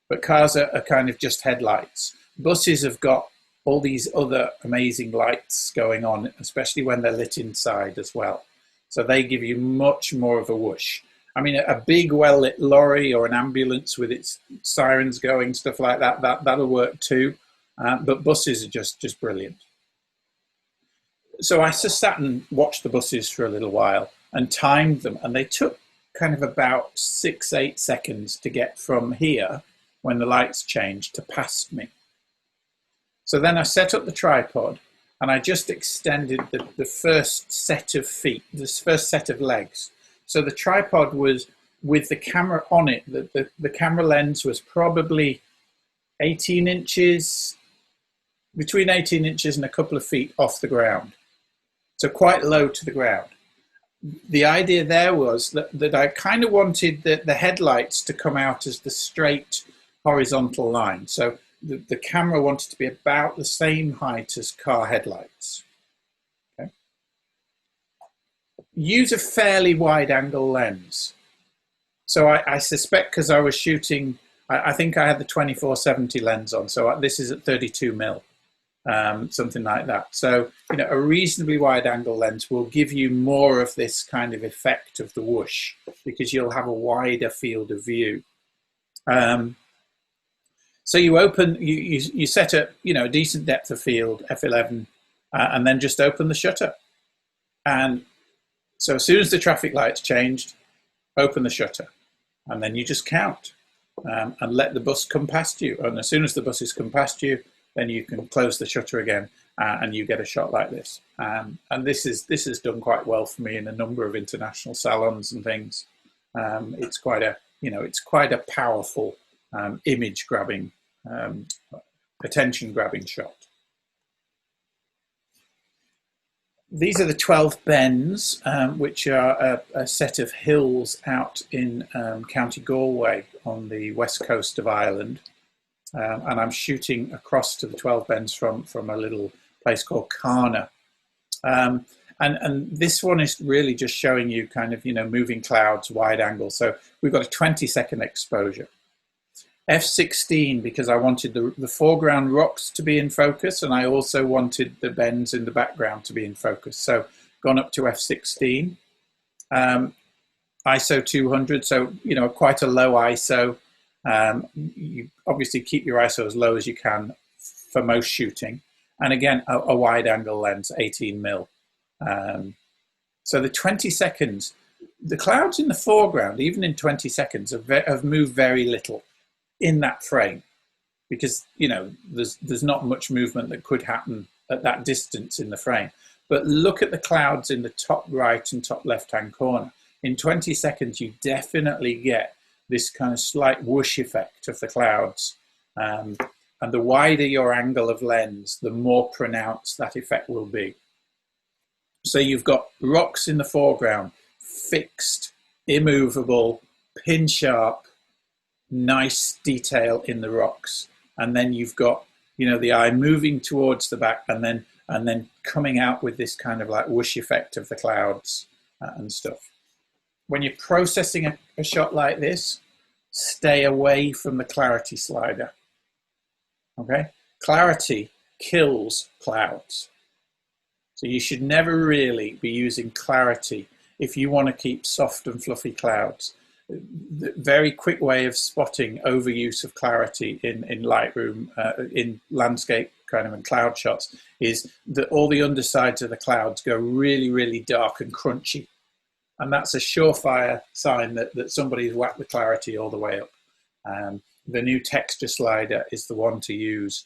but cars are kind of just headlights. Buses have got all these other amazing lights going on, especially when they're lit inside as well. So they give you much more of a whoosh. I mean, a big well-lit lorry or an ambulance with its sirens going, stuff like that, that'll work too. But buses are just brilliant. So I just sat and watched the buses for a little while and timed them. And they took kind of about 6-8 seconds to get from here, when the lights changed, to past me. So then I set up the tripod and I just extended the first set of feet, this first set of legs. So the tripod was with the camera on it. The camera lens was probably 18 inches, between 18 inches and a couple of feet off the ground. So quite low to the ground. The idea there was that I kind of wanted the headlights to come out as the straight horizontal line. So the camera wanted to be about the same height as car headlights. Okay. Use a fairly wide angle lens. So I suspect, because I was shooting, I think I had the 24-70 lens on, so this is at 32 mil, something like that. So, a reasonably wide angle lens will give you more of this kind of effect of the whoosh, because you'll have a wider field of view. So you open, you set a a decent depth of field, f11, and then just open the shutter. And so as soon as the traffic lights changed, open the shutter, and then you just count and let the bus come past you. And as soon as the buses come past you, then you can close the shutter again, and you get a shot like this. And this is done quite well for me in a number of international salons and things. It's quite a powerful image grabbing, attention grabbing shot. These are the 12 Bens, which are a set of hills out in County Galway on the west coast of Ireland. And I'm shooting across to the 12 Bens from a little place called Carna. And this one is really just showing you kind of, moving clouds, wide angle. So we've got a 20-second exposure. F16, because I wanted the foreground rocks to be in focus, and I also wanted the bends in the background to be in focus. So gone up to F16. ISO 200, so, quite a low ISO. You obviously keep your ISO as low as you can for most shooting. And again, a wide angle lens, 18 mil. So the 20 seconds, the clouds in the foreground, even in 20 seconds, have moved very little in that frame, because there's not much movement that could happen at that distance in the frame. But look at the clouds in the top right and top left hand corner. In 20 seconds you definitely get this kind of slight whoosh effect of the clouds, and the wider your angle of lens, the more pronounced that effect will be. So you've got rocks in the foreground, fixed, immovable, pin sharp, nice detail in the rocks, and then you've got the eye moving towards the back, and then coming out with this kind of like whoosh effect of the clouds and stuff. When you're processing a shot like this, stay away from the clarity slider. Okay, clarity kills clouds, so you should never really be using clarity if you want to keep soft and fluffy clouds. The very quick way of spotting overuse of clarity in Lightroom, in landscape kind of in cloud shots, is that all the undersides of the clouds go really, really dark and crunchy. And that's a surefire sign that somebody's whacked the clarity all the way up. The new texture slider is the one to use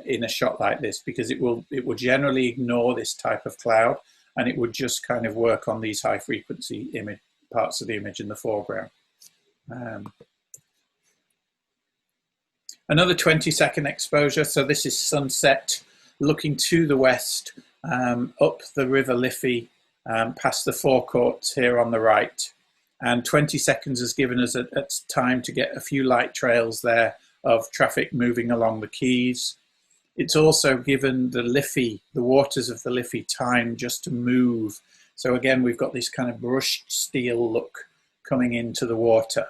in a shot like this, because it will generally ignore this type of cloud, and it would just kind of work on these high frequency image parts of the image in the foreground. Another 20-second exposure. So this is sunset, looking to the west, up the River Liffey, past the forecourts here on the right. And 20 seconds has given us a time to get a few light trails there of traffic moving along the quays. It's also given the Liffey, the waters of the Liffey, time just to move. So again, we've got this kind of brushed steel look coming into the water,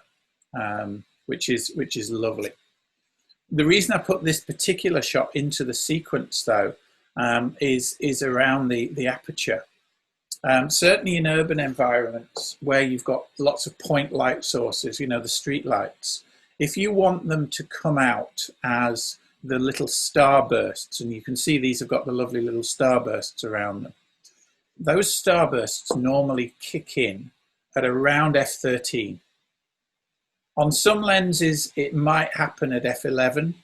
which is lovely. The reason I put this particular shot into the sequence, though, is around the aperture. Certainly in urban environments where you've got lots of point light sources, you know, the street lights, if you want them to come out as the little starbursts, and you can see these have got the lovely little starbursts around them, those starbursts normally kick in at around f13. On some lenses, it might happen at f11,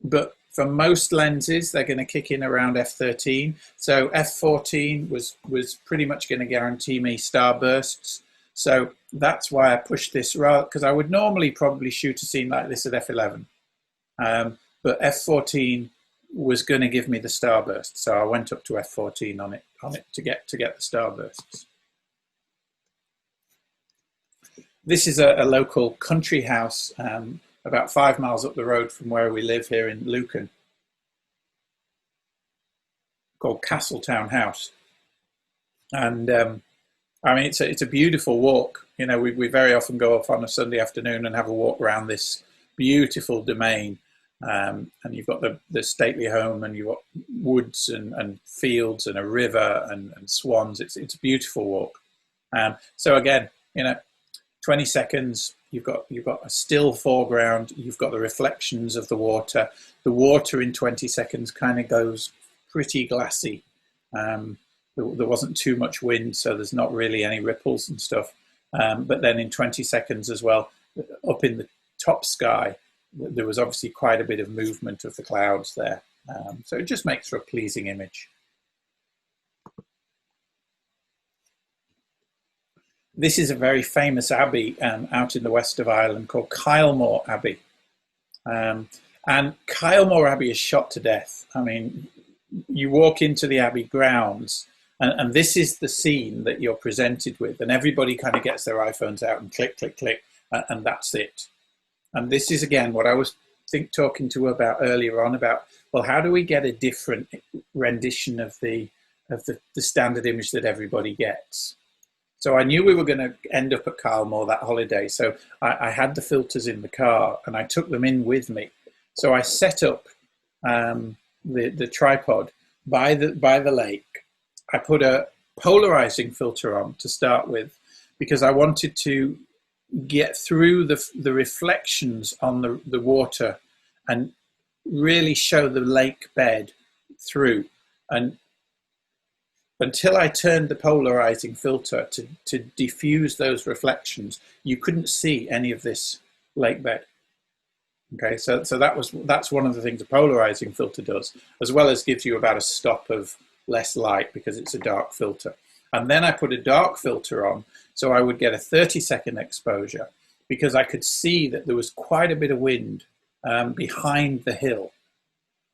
but for most lenses, they're going to kick in around f13. So f14 was pretty much going to guarantee me starbursts. So that's why I pushed this, rather, because I would normally probably shoot a scene like this at f11. But f14 was going to give me the starburst. So I went up to f14 on it to get the starbursts. This is a local country house about 5 miles up the road from where we live here in Lucan, called Castletown House. And I mean, it's a beautiful walk. You know, we very often go off on a Sunday afternoon and have a walk around this beautiful domain. And you've got the stately home, and you've got woods and fields and a river and swans. It's a beautiful walk. So again, you know, 20 seconds, you've got a still foreground, you've got the reflections of the water. The water in 20 seconds kind of goes pretty glassy. There wasn't too much wind, so there's not really any ripples and stuff. But then in 20 seconds as well, up in the top sky, there was obviously quite a bit of movement of the clouds there. So it just makes for a pleasing image. This is a very famous abbey out in the west of Ireland called Kylemore Abbey. And Kylemore Abbey is shot to death. I mean, you walk into the abbey grounds, and this is the scene that you're presented with, and everybody kind of gets their iPhones out and click, click, click, and that's it. And this is, again, what I was talking to about earlier on about, well, how do we get a different rendition of the standard image that everybody gets? So I knew we were going to end up at Kylemore that holiday. So I had the filters in the car and I took them in with me. So I set up the tripod by the lake. I put a polarizing filter on to start with, because I wanted to get through the reflections on the water and really show the lake bed through. And until I turned the polarizing filter to diffuse those reflections, you couldn't see any of this lake bed. Okay, so that's one of the things a polarizing filter does, as well as gives you about a stop of less light because it's a dark filter. And then I put a dark filter on, so I would get a 30-second exposure, because I could see that there was quite a bit of wind behind the hill.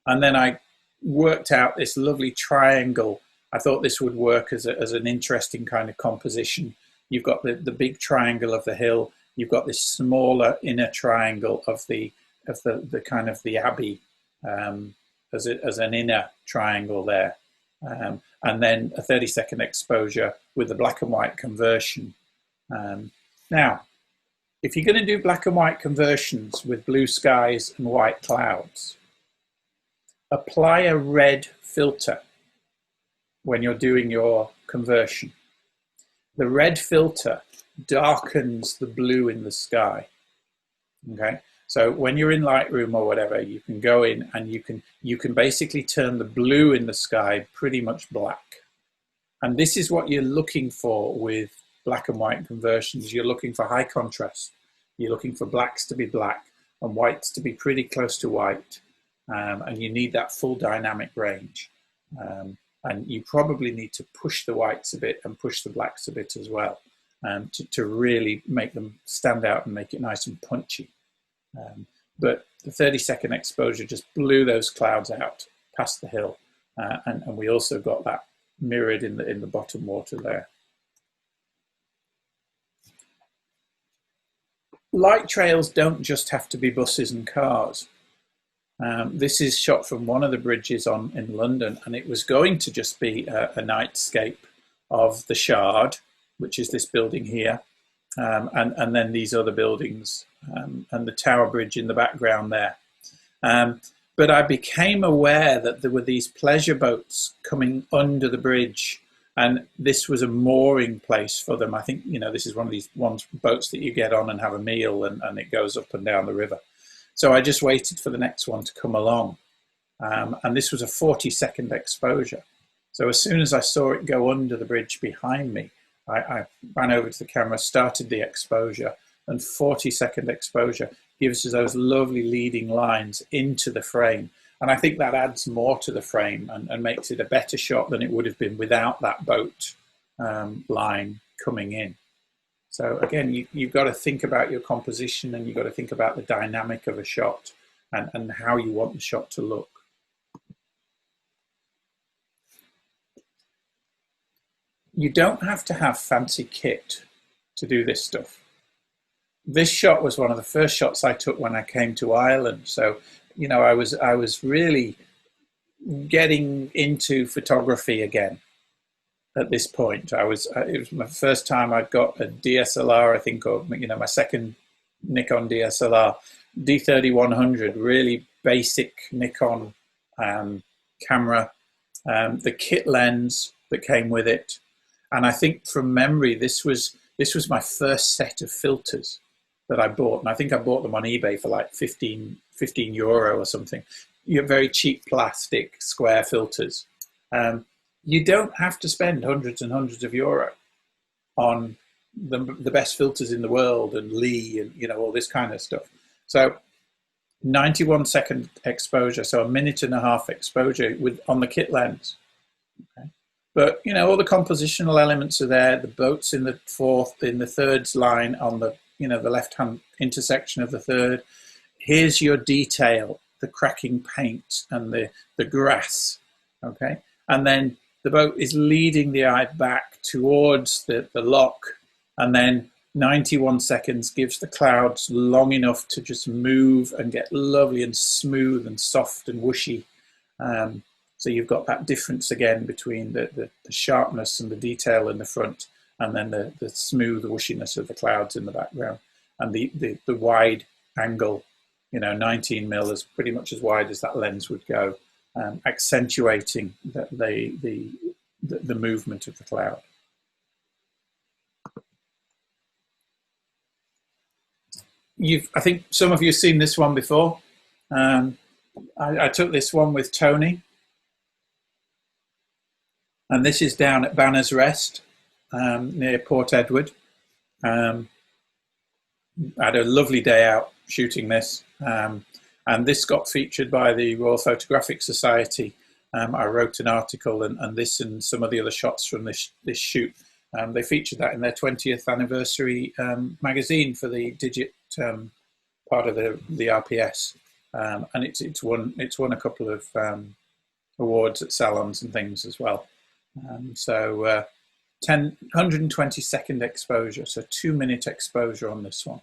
And then I worked out this lovely triangle. I thought this would work as an interesting kind of composition. You've got the big triangle of the hill. You've got this smaller inner triangle of the kind of the abbey as an inner triangle there. And then a 30-second exposure with the black and white conversion. Now, if you're going to do black and white conversions with blue skies and white clouds, apply a red filter when you're doing your conversion. The red filter darkens the blue in the sky, okay? So when you're in Lightroom or whatever, you can go in and you can basically turn the blue in the sky pretty much black. And this is what you're looking for with black and white conversions. You're looking for high contrast. You're looking for blacks to be black and whites to be pretty close to white. And you need that full dynamic range. And you probably need to push the whites a bit and push the blacks a bit as well, to really make them stand out and make it nice and punchy. But the 30-second exposure just blew those clouds out past the hill. And we also got that mirrored in the bottom water there. Light trails don't just have to be buses and cars. This is shot from one of the bridges in London, and it was going to just be a nightscape of the Shard, which is this building here, and then these other buildings, and the Tower Bridge in the background there. But I became aware that there were these pleasure boats coming under the bridge, and this was a mooring place for them. I think, you know, this is one of these boats that you get on and have a meal, and it goes up and down the river. So I just waited for the next one to come along. And this was a 40-second exposure. So as soon as I saw it go under the bridge behind me, I ran over to the camera, started the exposure, and 40-second exposure gives us those lovely leading lines into the frame. And I think that adds more to the frame and makes it a better shot than it would have been without that boat line coming in. So again, you've got to think about your composition, and you've got to think about the dynamic of a shot and how you want the shot to look. You don't have to have fancy kit to do this stuff. This shot was one of the first shots I took when I came to Ireland. So, you know, I was really getting into photography again. At this point, it was my first time I'd got a DSLR, I think, or, you know, my second Nikon DSLR, D30-100, really basic Nikon camera, the kit lens that came with it, and I think from memory, this was my first set of filters that I bought, and I think I bought them on eBay for like 15 euro or something. You have very cheap plastic square filters. You don't have to spend hundreds and hundreds of euro on the best filters in the world and Lee and, you know, all this kind of stuff. So 91-second exposure, so a minute and a half exposure on the kit lens. Okay. But, you know, all the compositional elements are there. The boats in the third's line on the, you know, the left-hand intersection of the third. Here's your detail, the cracking paint and the grass, okay? And then the boat is leading the eye back towards the lock, and then 91 seconds gives the clouds long enough to just move and get lovely and smooth and soft and whooshy. So you've got that difference again between the sharpness and the detail in the front, and then the smooth whooshiness of the clouds in the background, and the wide angle, you know, 19 mil is pretty much as wide as that lens would go. Accentuating the movement of the cloud. I think some of you have seen this one before. I took this one with Tony, and this is down at Banner's Rest near Port Edward. I had a lovely day out shooting this. And this got featured by the Royal Photographic Society. I wrote an article, and this and some of the other shots from this shoot, they featured that in their 20th anniversary magazine for the Digit part of the RPS. And it's won a couple of awards at salons and things as well. So 120-second exposure, so 2-minute exposure on this one.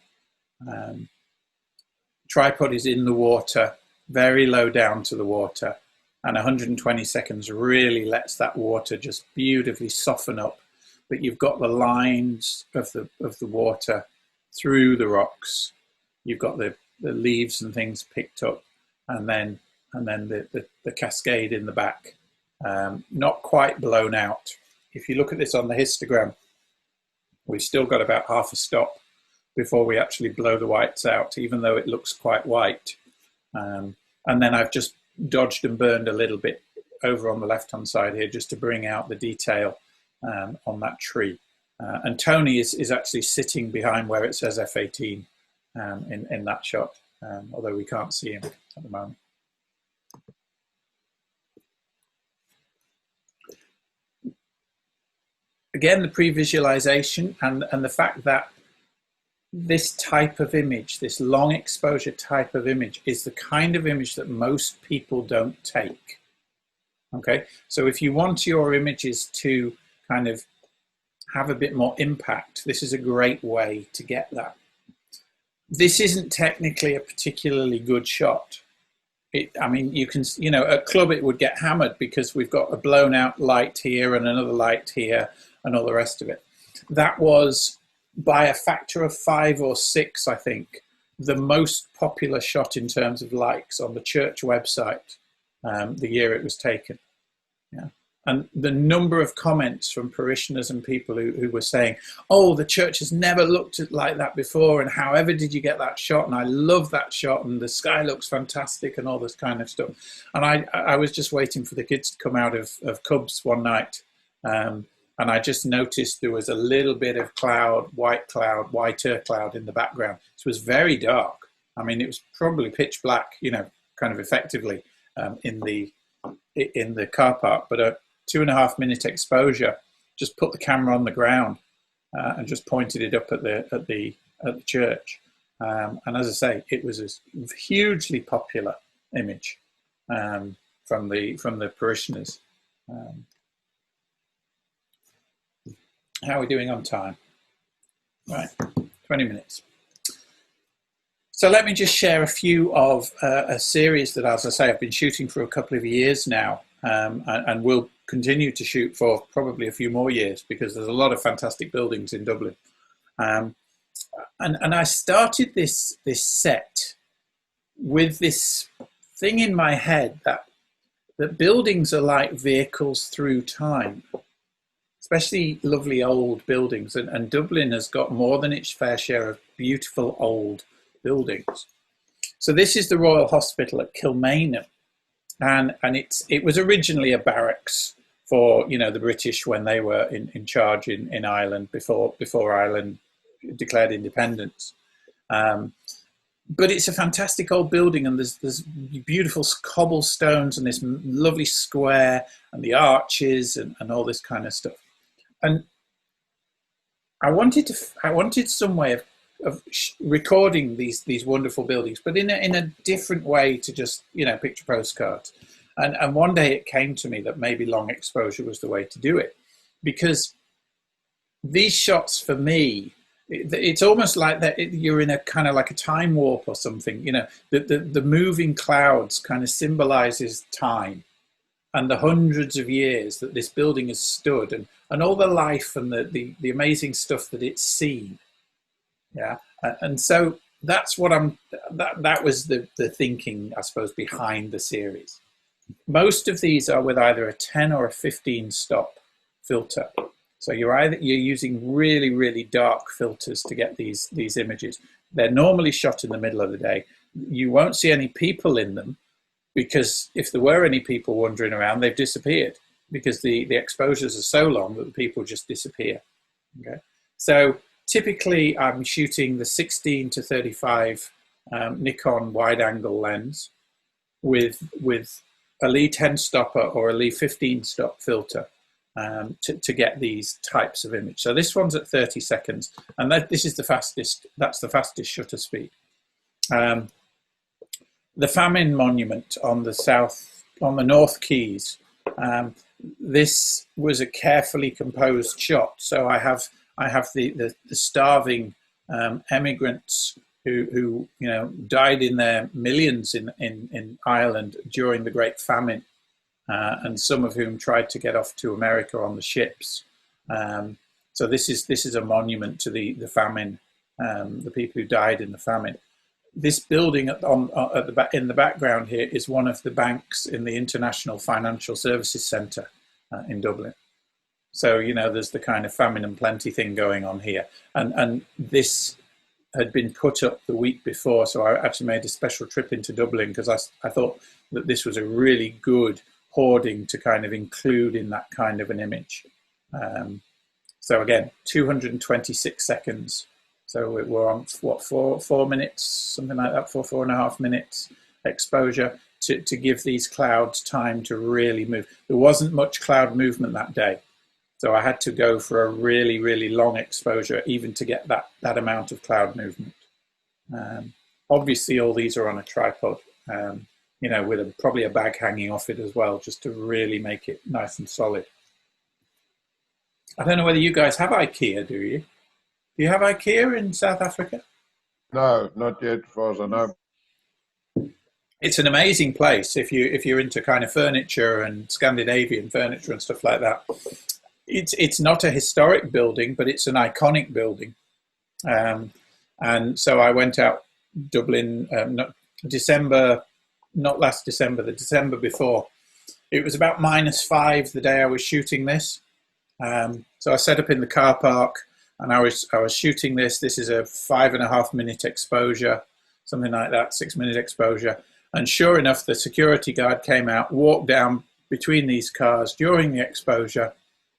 Tripod is in the water, very low down to the water, and 120 seconds really lets that water just beautifully soften up. But you've got the lines of the water through the rocks. You've got the leaves and things picked up, and then the cascade in the back, not quite blown out. If you look at this on the histogram, we've still got about half a stop before we actually blow the whites out, even though it looks quite white. And then I've just dodged and burned a little bit over on the left-hand side here just to bring out the detail on that tree. And Tony is actually sitting behind where it says F18 in that shot, although we can't see him at the moment. Again, the pre-visualization and the fact that this type of image, this long exposure type of image, is the kind of image that most people don't take. Okay, so if you want your images to kind of have a bit more impact, this is a great way to get that. This isn't technically a particularly good shot. I mean, you can, you know, at club it would get hammered because we've got a blown out light here and another light here and all the rest of it. That was, by a factor of 5 or 6, I think, the most popular shot in terms of likes on the church website the year it was taken. Yeah. And the number of comments from parishioners and people who were saying, oh, the church has never looked at like that before, and however did you get that shot, and I love that shot, and the sky looks fantastic, and all this kind of stuff. And I was just waiting for the kids to come out of Cubs one night, and I just noticed there was a little bit of cloud, whiter cloud in the background. It was very dark. I mean, it was probably pitch black, you know, kind of effectively in the car park, but a 2.5 minute exposure, just put the camera on the ground and just pointed it up at the church. And as I say, it was a hugely popular image from the parishioners. How are we doing on time? Right, 20 minutes. So let me just share a few of a series that, as I say, I've been shooting for a couple of years now, and will continue to shoot for probably a few more years because there's a lot of fantastic buildings in Dublin. And I started this set with this thing in my head that buildings are like vehicles through time, especially lovely old buildings. And Dublin has got more than its fair share of beautiful old buildings. So this is the Royal Hospital at Kilmainham, and it was originally a barracks for, you know, the British when they were in charge in Ireland before Ireland declared independence. But it's a fantastic old building, and there's beautiful cobblestones and this lovely square and the arches and all this kind of stuff. And I wanted some way of recording these wonderful buildings, but in a different way to just, you know, picture postcards. And one day it came to me that maybe long exposure was the way to do it, because these shots for me, it's almost like that you're in a kind of like a time warp or something. You know, the moving clouds kind of symbolizes time and the hundreds of years that this building has stood, and all the life and the amazing stuff that it's seen. Yeah, and so that's what that was the thinking, I suppose, behind the series. Most of these are with either a 10 or a 15 stop filter. So you're using really, really dark filters to get these images. They're normally shot in the middle of the day. You won't see any people in them, because if there were any people wandering around, they've disappeared, because the exposures are so long that the people just disappear. Okay, so typically I'm shooting the 16 to 35 Nikon wide angle lens with a Lee 10 stopper or a Lee 15 stop filter to get these types of image. So this one's at 30 seconds, and this is the fastest. That's the fastest shutter speed. The famine monument on the North Keys. This was a carefully composed shot. So I have the starving emigrants who you know died in their millions in Ireland during the Great Famine, and some of whom tried to get off to America on the ships. So this is a monument to the famine, the people who died in the famine. This building in the background here is one of the banks in the International Financial Services Centre in Dublin. So, you know, there's the kind of famine and plenty thing going on here. And this had been put up the week before, so I actually made a special trip into Dublin because I thought that this was a really good hoarding to kind of include in that kind of an image. So again, 226 seconds. So we're on, what, four minutes, something like that, 4.5 minutes exposure to give these clouds time to really move. There wasn't much cloud movement that day. So I had to go for a really, really long exposure even to get that amount of cloud movement. Obviously, all these are on a tripod, you know, with probably a bag hanging off it as well, just to really make it nice and solid. I don't know whether you guys have IKEA, do you? Do you have IKEA in South Africa? No, not yet, as far as I know. It's an amazing place if you're into kind of furniture and Scandinavian furniture and stuff like that. It's not a historic building, but it's an iconic building. And so I went out Dublin, not last December, the December before. It was about -5 the day I was shooting this. So I set up in the car park and I was shooting this. This is a 5.5 minute exposure, something like that, 6 minute exposure. And sure enough, the security guard came out, walked down between these cars during the exposure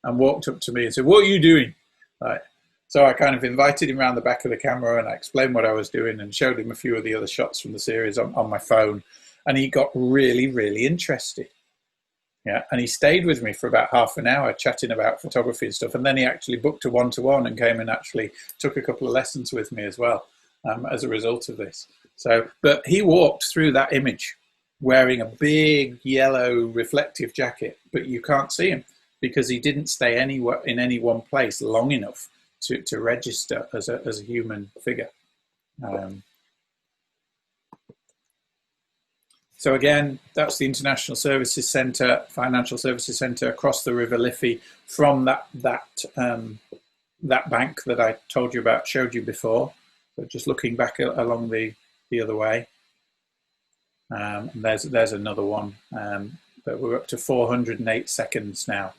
and walked up to me and said, "What are you doing?" Right. So I kind of invited him around the back of the camera and I explained what I was doing and showed him a few of the other shots from the series on my phone. And he got really, really interested. Yeah, and he stayed with me for about half an hour chatting about photography and stuff. And then he actually booked a one-to-one and came and actually took a couple of lessons with me as well as a result of this. So, but he walked through that image wearing a big yellow reflective jacket, but you can't see him because he didn't stay anywhere in any one place long enough to register as a human figure. So again, that's the International Services Centre, Financial Services Centre across the River Liffey from that bank that I told you about, showed you before. So just looking back along the other way. And there's another one, but we're up to 408 seconds now.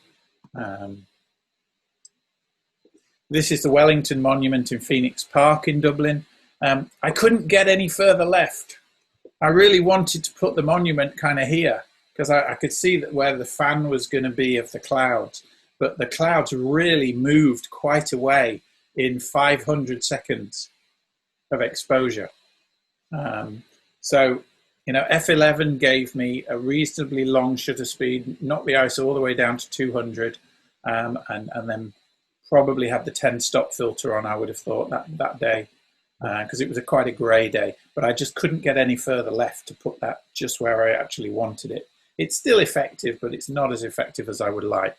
This is the Wellington Monument in Phoenix Park in Dublin. I couldn't get any further left. I really wanted to put the monument kind of here because I could see that where the fan was going to be of the clouds, but the clouds really moved quite a way in 500 seconds of exposure. So, you know, F11 gave me a reasonably long shutter speed, knocked the ISO all the way down to 200, and then probably had the 10 stop filter on, I would have thought, that day. Because it was quite a grey day, but I just couldn't get any further left to put that just where I actually wanted it. It's still effective, but it's not as effective as I would like.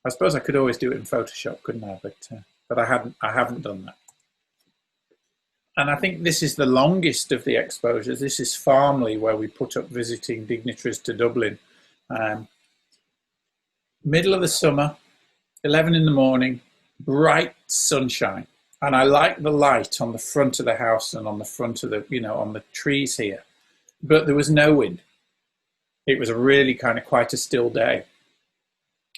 I suppose I could always do it in Photoshop, couldn't I? But I haven't done that. And I think this is the longest of the exposures. This is Farmley, where we put up visiting dignitaries to Dublin. Middle of the summer, 11 in the morning, bright sunshine. And I like the light on the front of the house and on the front of the, you know, on the trees here. But there was no wind. It was a really kind of quite a still day.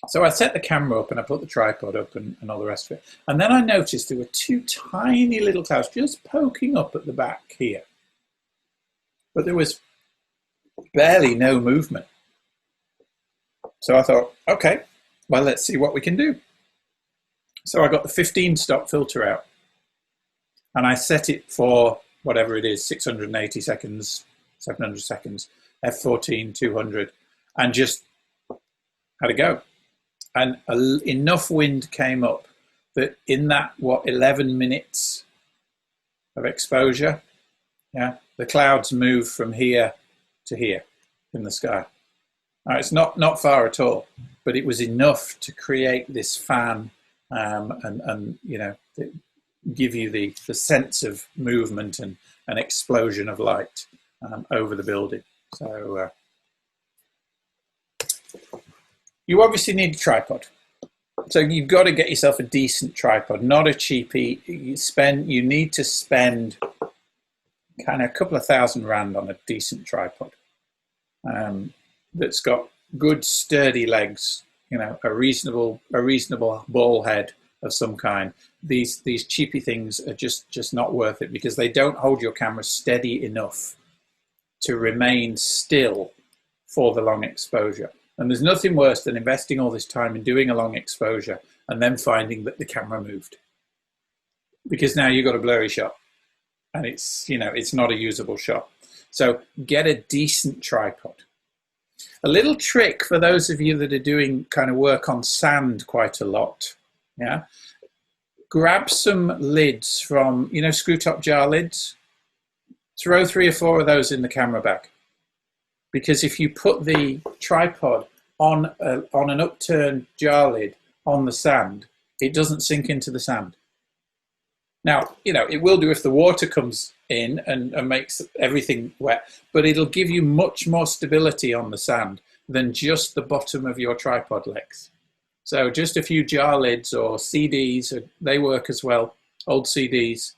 So I set the camera up and I put the tripod up and all the rest of it. And then I noticed there were two tiny little clouds just poking up at the back here. But there was barely no movement. So I thought, okay, well, let's see what we can do. So I got the 15 stop filter out. And I set it for whatever it is, 680 seconds, 700 seconds, F14, 200, and just had a go. And enough wind came up that in that, 11 minutes of exposure, yeah, the clouds moved from here to here in the sky. Now, it's not far at all, but it was enough to create this fan and you know, give you the sense of movement and an explosion of light over the building. So you obviously need a tripod. So you've got to get yourself a decent tripod, not a cheapie. You need to spend kind of a couple of £1,000 on a decent tripod that's got good sturdy legs, you know, a reasonable ball head of some kind, these cheapy things are just not worth it, because they don't hold your camera steady enough to remain still for the long exposure. And there's nothing worse than investing all this time in doing a long exposure and then finding that the camera moved, because now you've got a blurry shot and it's, you know, it's not a usable shot. So get a decent tripod. A little trick for those of you that are doing kind of work on sand quite a lot, yeah, grab some lids from, you know, screw top jar lids. Throw 3 or 4 of those in the camera bag, because if you put the tripod on an upturned jar lid on the sand, it doesn't sink into the sand. Now, you know, it will do if the water comes in and makes everything wet, but it'll give you much more stability on the sand than just the bottom of your tripod legs. So just a few jar lids or CDs, they work as well. Old CDs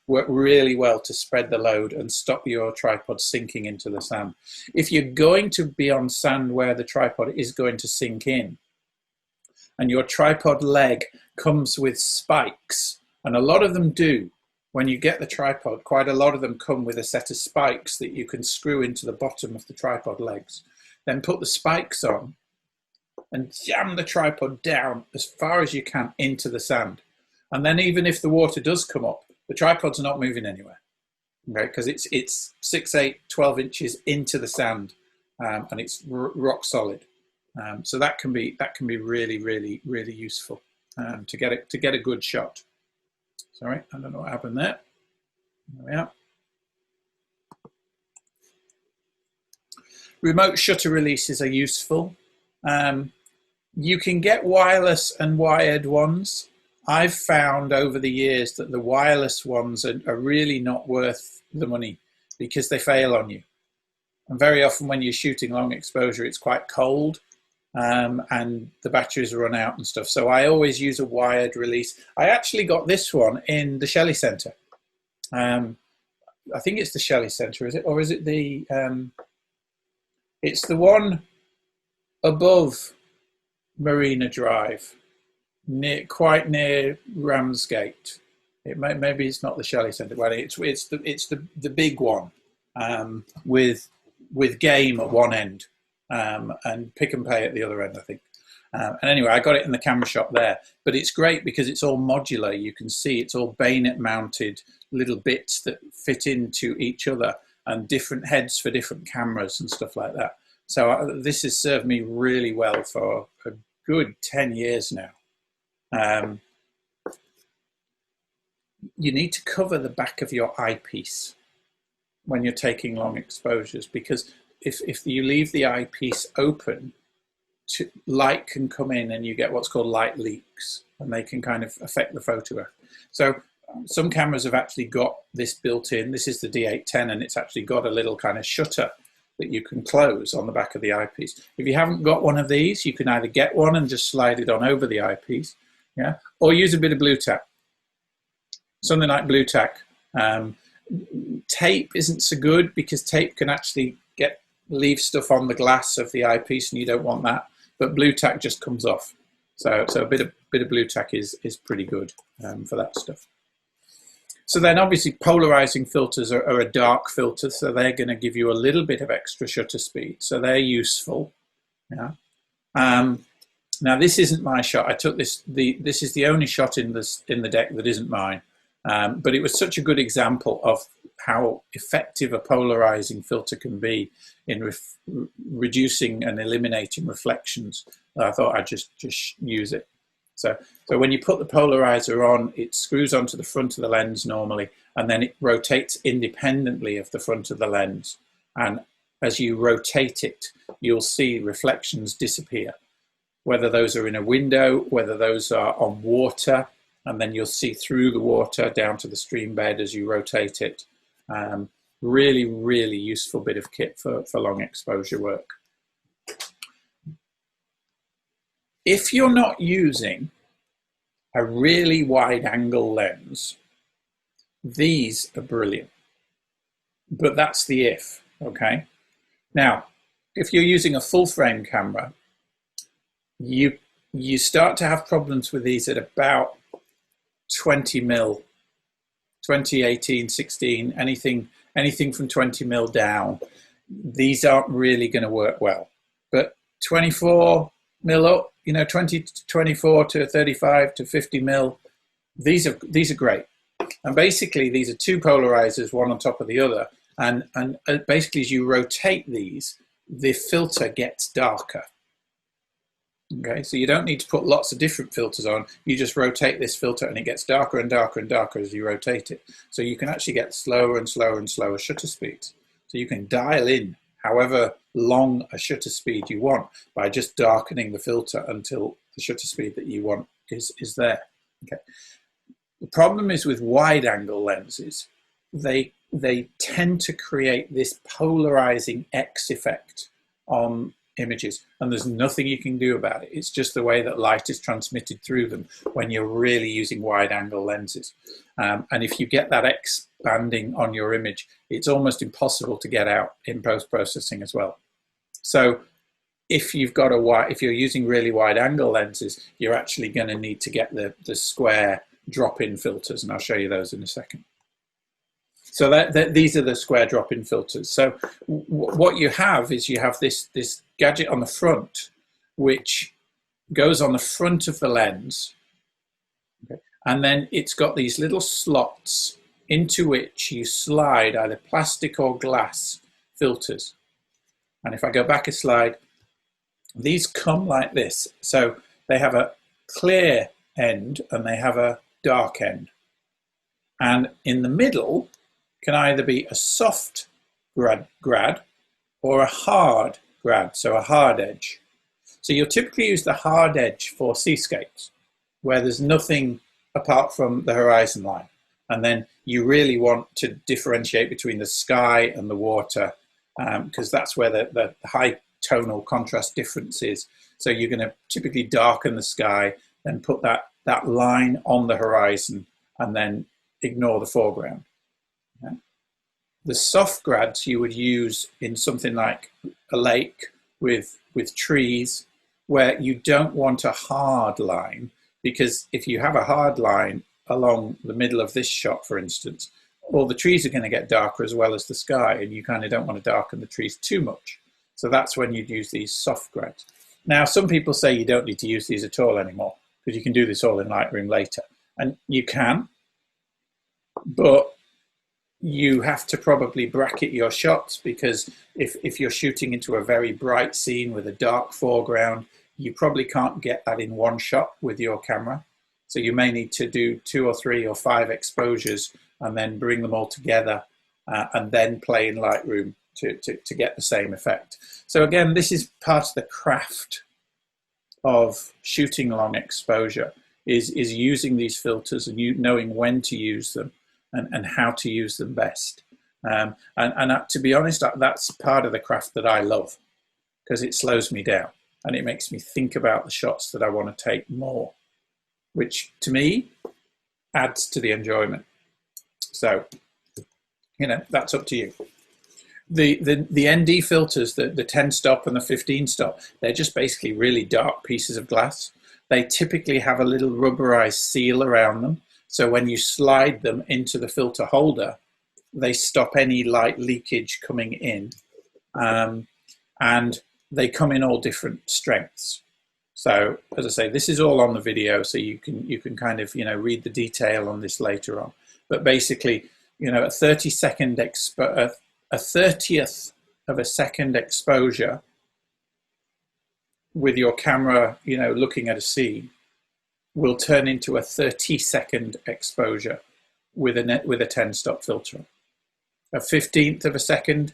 work really well to spread the load and stop your tripod sinking into the sand. If you're going to be on sand where the tripod is going to sink in, and your tripod leg comes with spikes, and a lot of them do, when you get the tripod, quite a lot of them come with a set of spikes that you can screw into the bottom of the tripod legs. Then put the spikes on and jam the tripod down as far as you can into the sand. And then even if the water does come up, the tripod's not moving anywhere, okay? Because it's 6, 8, 12 inches into the sand, and it's rock solid. So that can be really, really, really useful to get a good shot. Sorry, I don't know what happened there. There we are. Remote shutter releases are useful. You can get wireless and wired ones. I've found over the years that the wireless ones are really not worth the money, because they fail on you. And very often when you're shooting long exposure, it's quite cold and the batteries run out and stuff. So I always use a wired release. I actually got this one in the Shelley Centre. I think it's the Shelley Centre, is it? Or is it the, it's the one above Marina Drive, quite near Ramsgate. Maybe it's not the Shelley Centre. Well, it's the big one with game at one end and pick and pay at the other end, I think. And anyway, I got it in the camera shop there. But it's great because it's all modular. You can see it's all bayonet mounted little bits that fit into each other, and different heads for different cameras and stuff like that. So this has served me really well for a good 10 years now. You need to cover the back of your eyepiece when you're taking long exposures, because if you leave the eyepiece open, light can come in and you get what's called light leaks, and they can kind of affect the photograph. So some cameras have actually got this built in. This is the D810, and it's actually got a little kind of shutter that you can close on the back of the eyepiece. If you haven't got one of these, you can either get one and just slide it on over the eyepiece, yeah, or use a bit of blue tack. Something like blue tack. Tape isn't so good, because tape can actually leave stuff on the glass of the eyepiece, and you don't want that. But blue tack just comes off. So a bit of blue tack is pretty good for that stuff. So then obviously polarizing filters are a dark filter, so they're going to give you a little bit of extra shutter speed. So they're useful. Yeah. Now this isn't my shot. I took this. This is the only shot in the deck that isn't mine. But it was such a good example of how effective a polarizing filter can be in reducing and eliminating reflections. I thought I'd just use it. So when you put the polarizer on, it screws onto the front of the lens normally, and then it rotates independently of the front of the lens. And as you rotate it, you'll see reflections disappear, whether those are in a window, whether those are on water, and then you'll see through the water down to the stream bed as you rotate it. Really, really useful bit of kit for long exposure work. If you're not using a really wide angle lens, these are brilliant. But that's the if, okay? Now, if you're using a full frame camera, you start to have problems with these at about 20 mil, 20, 18, 16, anything from 20 mil down, these aren't really going to work well. But 24 mil up, 20 to 24 to 35 to 50 mil, these are great. And basically, these are two polarizers, one on top of the other. And basically, as you rotate these, the filter gets darker. Okay, so you don't need to put lots of different filters on. You just rotate this filter and it gets darker and darker and darker as you rotate it. So you can actually get slower and slower and slower shutter speeds. So you can dial in however long a shutter speed you want by just darkening the filter until the shutter speed that you want is there. Okay. The problem is with wide angle lenses, they tend to create this polarizing X effect on images, and there's nothing you can do about it. It's just the way that light is transmitted through them when you're really using wide angle lenses. And if you get that expanding on your image, it's almost impossible to get out in post-processing as well. So if you've got if you're using really wide angle lenses, you're actually going to need to get the square drop-in filters, and I'll show you those in a second. So these are the square drop-in filters. So what you have is you have this gadget on the front, which goes on the front of the lens, okay, and then it's got these little slots into which you slide either plastic or glass filters. And if I go back a slide, these come like this. So they have a clear end and they have a dark end. And in the middle can either be a soft grad or a hard grad, so a hard edge. So you'll typically use the hard edge for seascapes, where there's nothing apart from the horizon line. And then you really want to differentiate between the sky and the water, because that's where the high tonal contrast difference is. So you're going to typically darken the sky, then put that line on the horizon, and then ignore the foreground. Okay. The soft grads you would use in something like a lake with trees, where you don't want a hard line, because if you have a hard line along the middle of this shot, for instance, all the trees are going to get darker as well as the sky, and you kind of don't want to darken the trees too much. So that's when you'd use these soft grads. Now, some people say you don't need to use these at all anymore, because you can do this all in Lightroom later. And you can, but you have to probably bracket your shots, because if you're shooting into a very bright scene with a dark foreground, you probably can't get that in one shot with your camera. So you may need to do 2 or 3 or 5 exposures and then bring them all together and then play in Lightroom to get the same effect. So again, this is part of the craft of shooting long exposure, is using these filters and knowing when to use them and how to use them best. And to be honest, that's part of the craft that I love, because it slows me down and it makes me think about the shots that I want to take more, which to me adds to the enjoyment. So, that's up to you. The ND filters, the 10 stop and the 15 stop, they're just basically really dark pieces of glass. They typically have a little rubberized seal around them. So when you slide them into the filter holder, they stop any light leakage coming in. And they come in all different strengths. So as I say, this is all on the video, so you can kind of read the detail on this later on. But basically, a 30-second a 30th of a second exposure with your camera, looking at a scene, will turn into a 30-second exposure with a 10-stop filter. A 15th of a second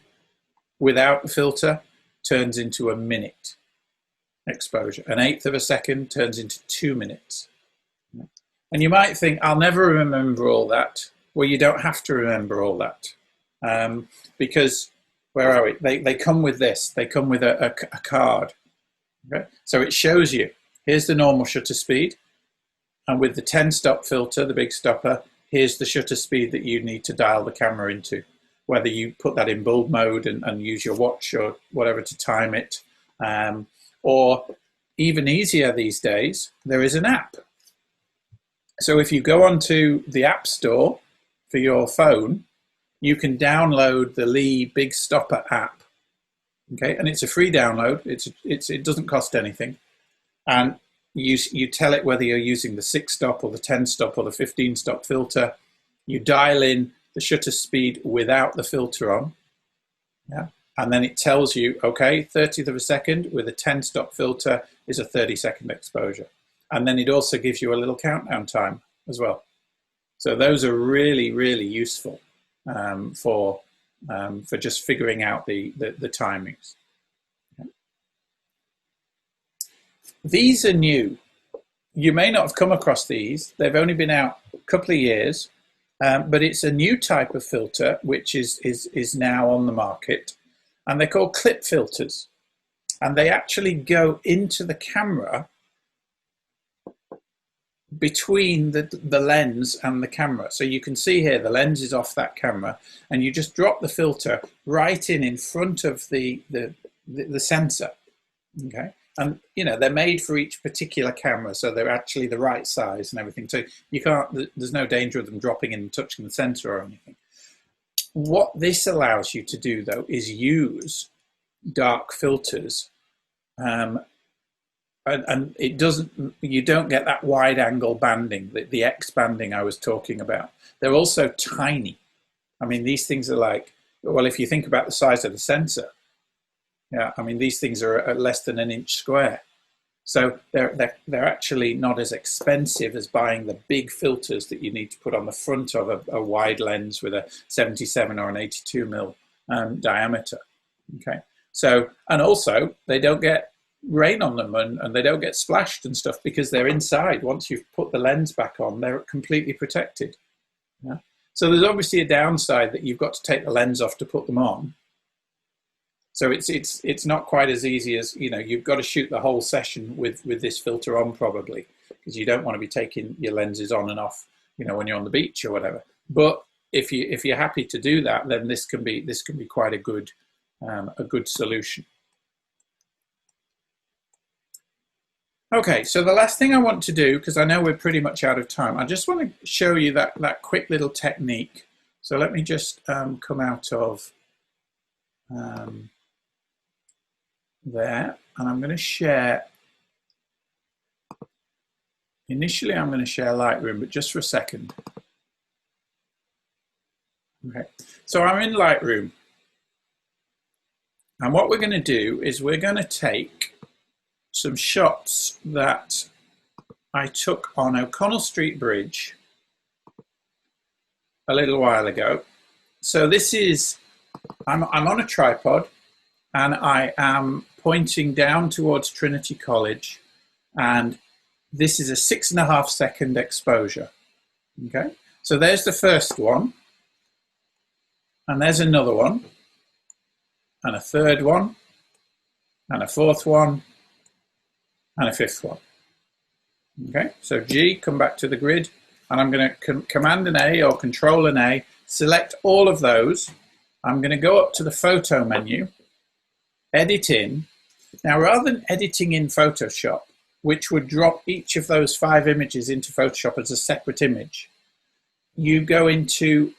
without the filter turns into a minute exposure. An 1/8 of a second turns into 2 minutes. And you might think, I'll never remember all that. Well, you don't have to remember all that. Because, where are we? They come with this. They come with a card. Okay? So it shows you, here's the normal shutter speed. And with the 10-stop filter, the big stopper, here's the shutter speed that you need to dial the camera into. Whether you put that in bulb mode and use your watch or whatever to time it. Or even easier these days, there is an app. So if you go onto the App Store for your phone, you can download the Lee Big Stopper app. Okay, and it's a free download. It doesn't cost anything, and you tell it whether you're using the 6-stop or the 10-stop or the 15-stop filter. You dial in the shutter speed without the filter on, yeah, and then it tells you, okay, 30th of a second with a 10-stop filter is a 30-second exposure, and then it also gives you a little countdown time as well. So those are really, really useful for just figuring out the timings. Okay. These are new. You may not have come across these. They've only been out a couple of years, but it's a new type of filter which is now on the market, and they're called clip filters, and they actually go into the camera between the lens and the camera. So you can see here the lens is off that camera, and you just drop the filter right in front of the sensor. Okay, and you know they're made for each particular camera, so they're actually the right size and everything. So you can't. There's no danger of them dropping in and touching the sensor or anything. What this allows you to do though is use dark filters. And it doesn't, you don't get that wide angle banding, the X banding I was talking about. They're also tiny. I mean, these things are like, well, if you think about the size of the sensor, yeah, I mean, these things are less than an inch square. So they're actually not as expensive as buying the big filters that you need to put on the front of a wide lens with a 77 or an 82 mil diameter. Okay. So, and also they don't get rain on them and they don't get splashed and stuff because they're inside. Once you've put the lens back on, they're completely protected. Yeah? So there's obviously a downside that you've got to take the lens off to put them on. So it's not quite as easy as, you know, you've got to shoot the whole session with this filter on probably, because you don't want to be taking your lenses on and off, you know, when you're on the beach or whatever. But if you're happy to do that, then this can be quite a good solution. Okay, so the last thing I want to do, because I know we're pretty much out of time, I just want to show you that quick little technique. So let me just come out of there, and I'm going to share. Initially, I'm going to share Lightroom, but just for a second. Okay, so I'm in Lightroom, and what we're going to do is we're going to take some shots that I took on O'Connell Street Bridge a little while ago. So this is, I'm on a tripod and I am pointing down towards Trinity College, and this is a 6.5 second exposure. Okay, so there's the first one, and there's another one, and a third one, and a fourth one, and a fifth one. Okay, so G, come back to the grid, and I'm going to Command an A or Control an A, select all of those. I'm going to go up to the photo menu, edit in. Now, rather than editing in Photoshop, which would drop each of those 5 images into Photoshop as a separate image, you go into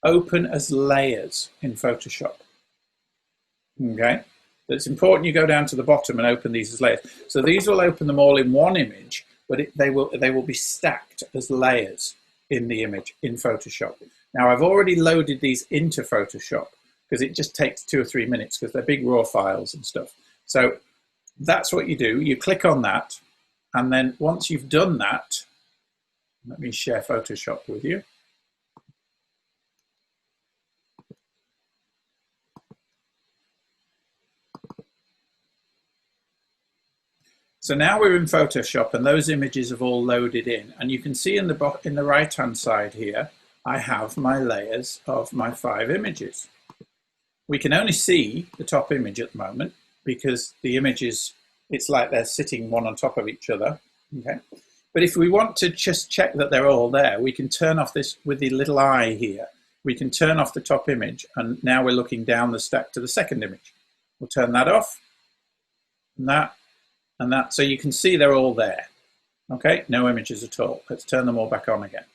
Open as Layers in Photoshop. Okay. It's important you go down to the bottom and open these as layers. So these will open them all in one image, but they will be stacked as layers in the image in Photoshop. Now I've already loaded these into Photoshop because it just takes 2 or 3 minutes because they're big raw files and stuff. So that's what you do. You click on that, and then once you've done that, let me share Photoshop with you. So now we're in Photoshop, and those images have all loaded in. And you can see in the right-hand side here, I have my layers of my 5 images. We can only see the top image at the moment because the images, it's like they're sitting one on top of each other. Okay. But if we want to just check that they're all there, we can turn off this with the little eye here. We can turn off the top image, and now we're looking down the stack to the second image. We'll turn that off, and that. And that, so you can see they're all there. Okay, no images at all. Let's turn them all back on again.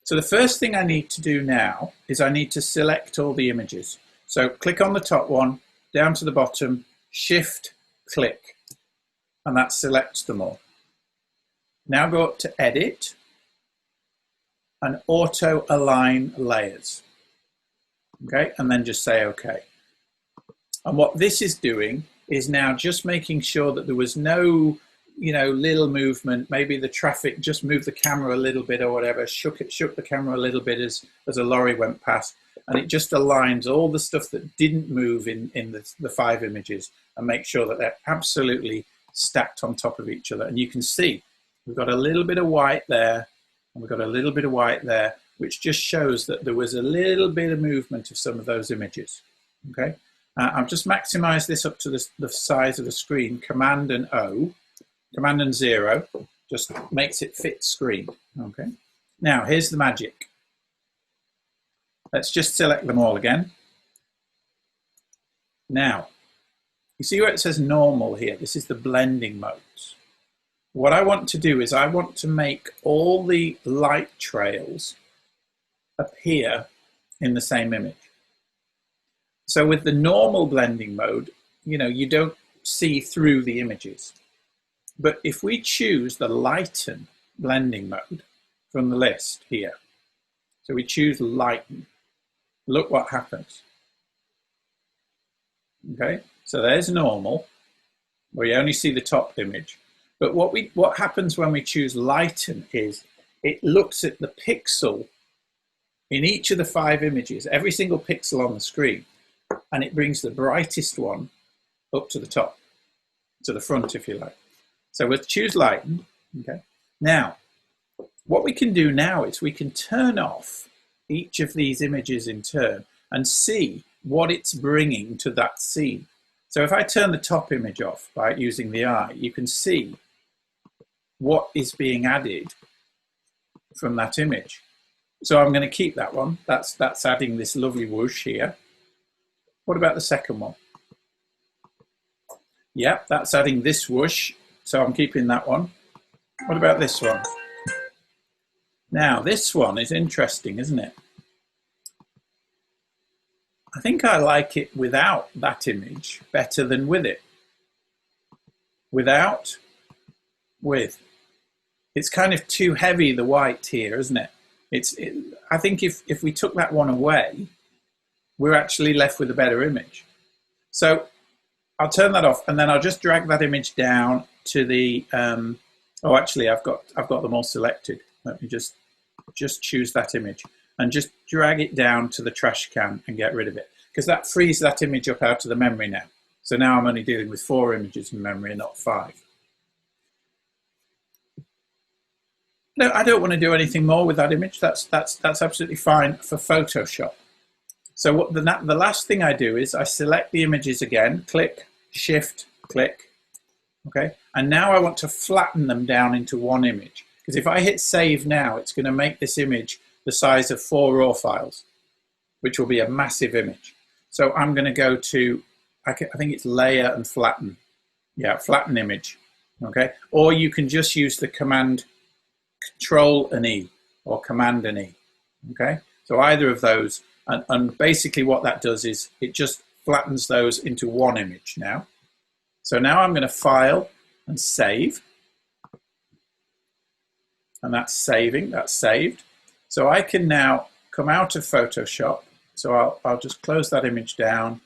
So the first thing I need to do now is I need to select all the images. So click on the top one, down to the bottom, shift, click, and that selects them all. Now go up to Edit and Auto Align Layers. Okay, and then just say OK. And what this is doing is now just making sure that there was no, little movement. Maybe the traffic just moved the camera a little bit or whatever, shook the camera a little bit as a lorry went past. And it just aligns all the stuff that didn't move in the 5 images and make sure that they're absolutely stacked on top of each other. And you can see we've got a little bit of white there and we've got a little bit of white there, which just shows that there was a little bit of movement of some of those images. Okay, I've just maximized this up to the size of the screen. Command and O, Command and 0, just makes it fit screen. Okay, now here's the magic. Let's just select them all again. Now, you see where it says normal here? This is the blending modes. What I want to do is I want to make all the light trails appear in the same image. So with the normal blending mode, you don't see through the images. But if we choose the lighten blending mode from the list here, so we choose lighten, look what happens. Okay, so there's normal, where you only see the top image. But what happens when we choose lighten is it looks at the pixel in each of the 5 images, every single pixel on the screen, and it brings the brightest one up to the top, to the front, if you like. So we'll choose lighten. Okay. Now, what we can do now is we can turn off each of these images in turn and see what it's bringing to that scene. So if I turn the top image off by using the eye, you can see what is being added from that image. So I'm going to keep that one. That's adding this lovely whoosh here. What about the second one? Yep, that's adding this whoosh. So I'm keeping that one. What about this one? Now, this one is interesting, isn't it? I think I like it without that image better than with it. Without, with. It's kind of too heavy, the white here, isn't it? I think if we took that one away, we're actually left with a better image. So I'll turn that off, and then I'll just drag that image down to the, oh, actually, I've got them all selected. Let me just choose that image and just drag it down to the trash can and get rid of it, because that frees that image up out of the memory now. So now I'm only dealing with 4 images in memory and not 5. No, I don't want to do anything more with that image. That's absolutely fine for Photoshop. So what the last thing I do is I select the images again, click, shift, click, okay? And now I want to flatten them down into one image, because if I hit save now, it's going to make this image the size of 4 raw files, which will be a massive image. So I'm going to go to, I think it's layer and flatten. Yeah, flatten image, okay? Or you can just use the command Control and E or Command and E, okay? So either of those, and basically what that does is it just flattens those into one image now. So now I'm going to File and Save, and that's saving, that's saved. So I can now come out of Photoshop. So I'll just close that image down,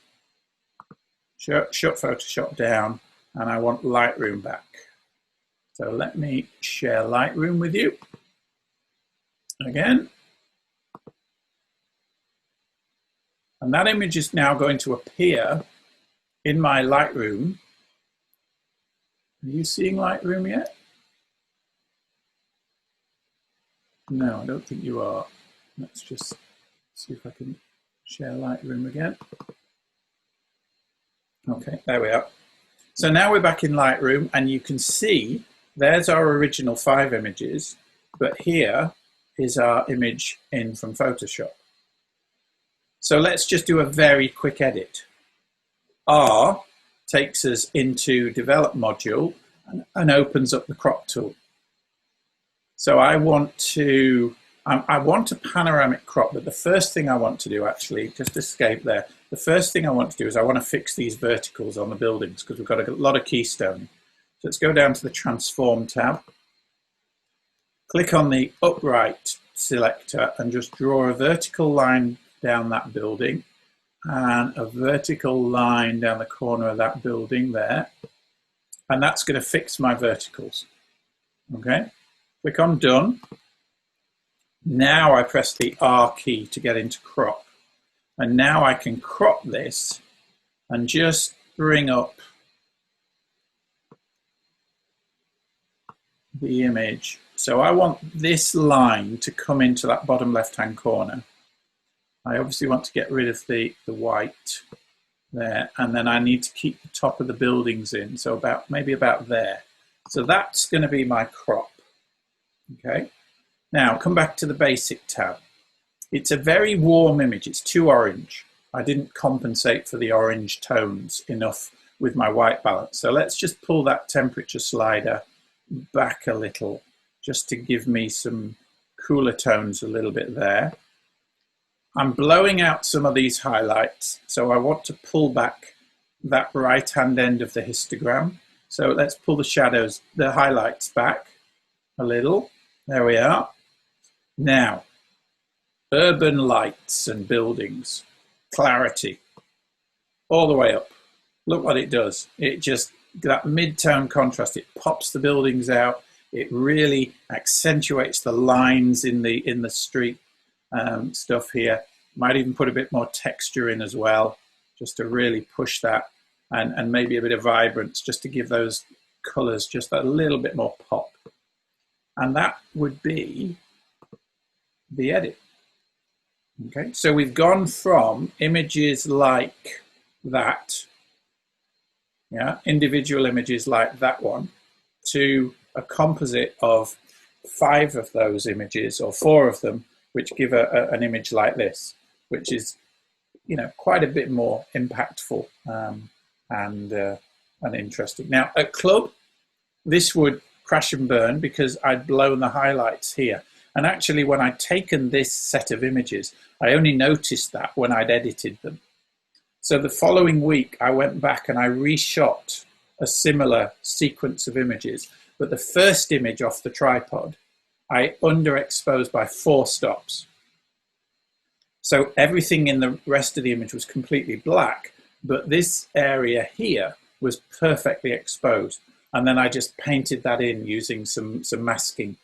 shut Photoshop down, and I want Lightroom back. So let me share Lightroom with you again. And that image is now going to appear in my Lightroom. Are you seeing Lightroom yet? No, I don't think you are. Let's just see if I can share Lightroom again. Okay, there we are. So now we're back in Lightroom, and you can see there's our original 5 images, but here is our image in from Photoshop. So let's just do a very quick edit. R takes us into Develop module, and opens up the crop tool. So I want a panoramic crop, but the first thing I want to do, actually, just escape there, the first thing I want to do is I want to fix these verticals on the buildings because we've got a lot of keystone. So let's go down to the Transform tab, click on the Upright selector and just draw a vertical line down that building and a vertical line down the corner of that building there. And that's going to fix my verticals. Okay, click on Done. Now I press the R key to get into crop. And now I can crop this and just bring up the image. So I want this line to come into that bottom left-hand corner. I obviously want to get rid of the white there, and then I need to keep the top of the buildings in, so maybe about there. So that's going to be my crop. Okay. Now come back to the Basic tab. It's a very warm image. It's too orange. I didn't compensate for the orange tones enough with my white balance. So let's just pull that temperature slider back a little, just to give me some cooler tones a little bit there. I'm blowing out some of these highlights, so I want to pull back that right-hand end of the histogram. So let's pull the shadows, the highlights back a little. There we are. Now, urban lights and buildings, clarity, all the way up. Look what it does. It just, that mid-tone contrast, it pops the buildings out. It really accentuates the lines in the street stuff here. Might even put a bit more texture in as well, just to really push that, and maybe a bit of vibrance, just to give those colors just a little bit more pop. And that would be the edit. Okay, so we've gone from images like that, yeah, individual images like that one, to a composite of 5 of those images, or 4 of them, which give an image like this, which is, you know, quite a bit more impactful and interesting. Now at Club, this would crash and burn because I'd blown the highlights here. And actually, when I'd taken this set of images, I only noticed that when I'd edited them. So the following week, I went back and I reshot a similar sequence of images. But the first image off the tripod, I underexposed by 4 stops. So everything in the rest of the image was completely black, but this area here was perfectly exposed. And then I just painted that in using some masking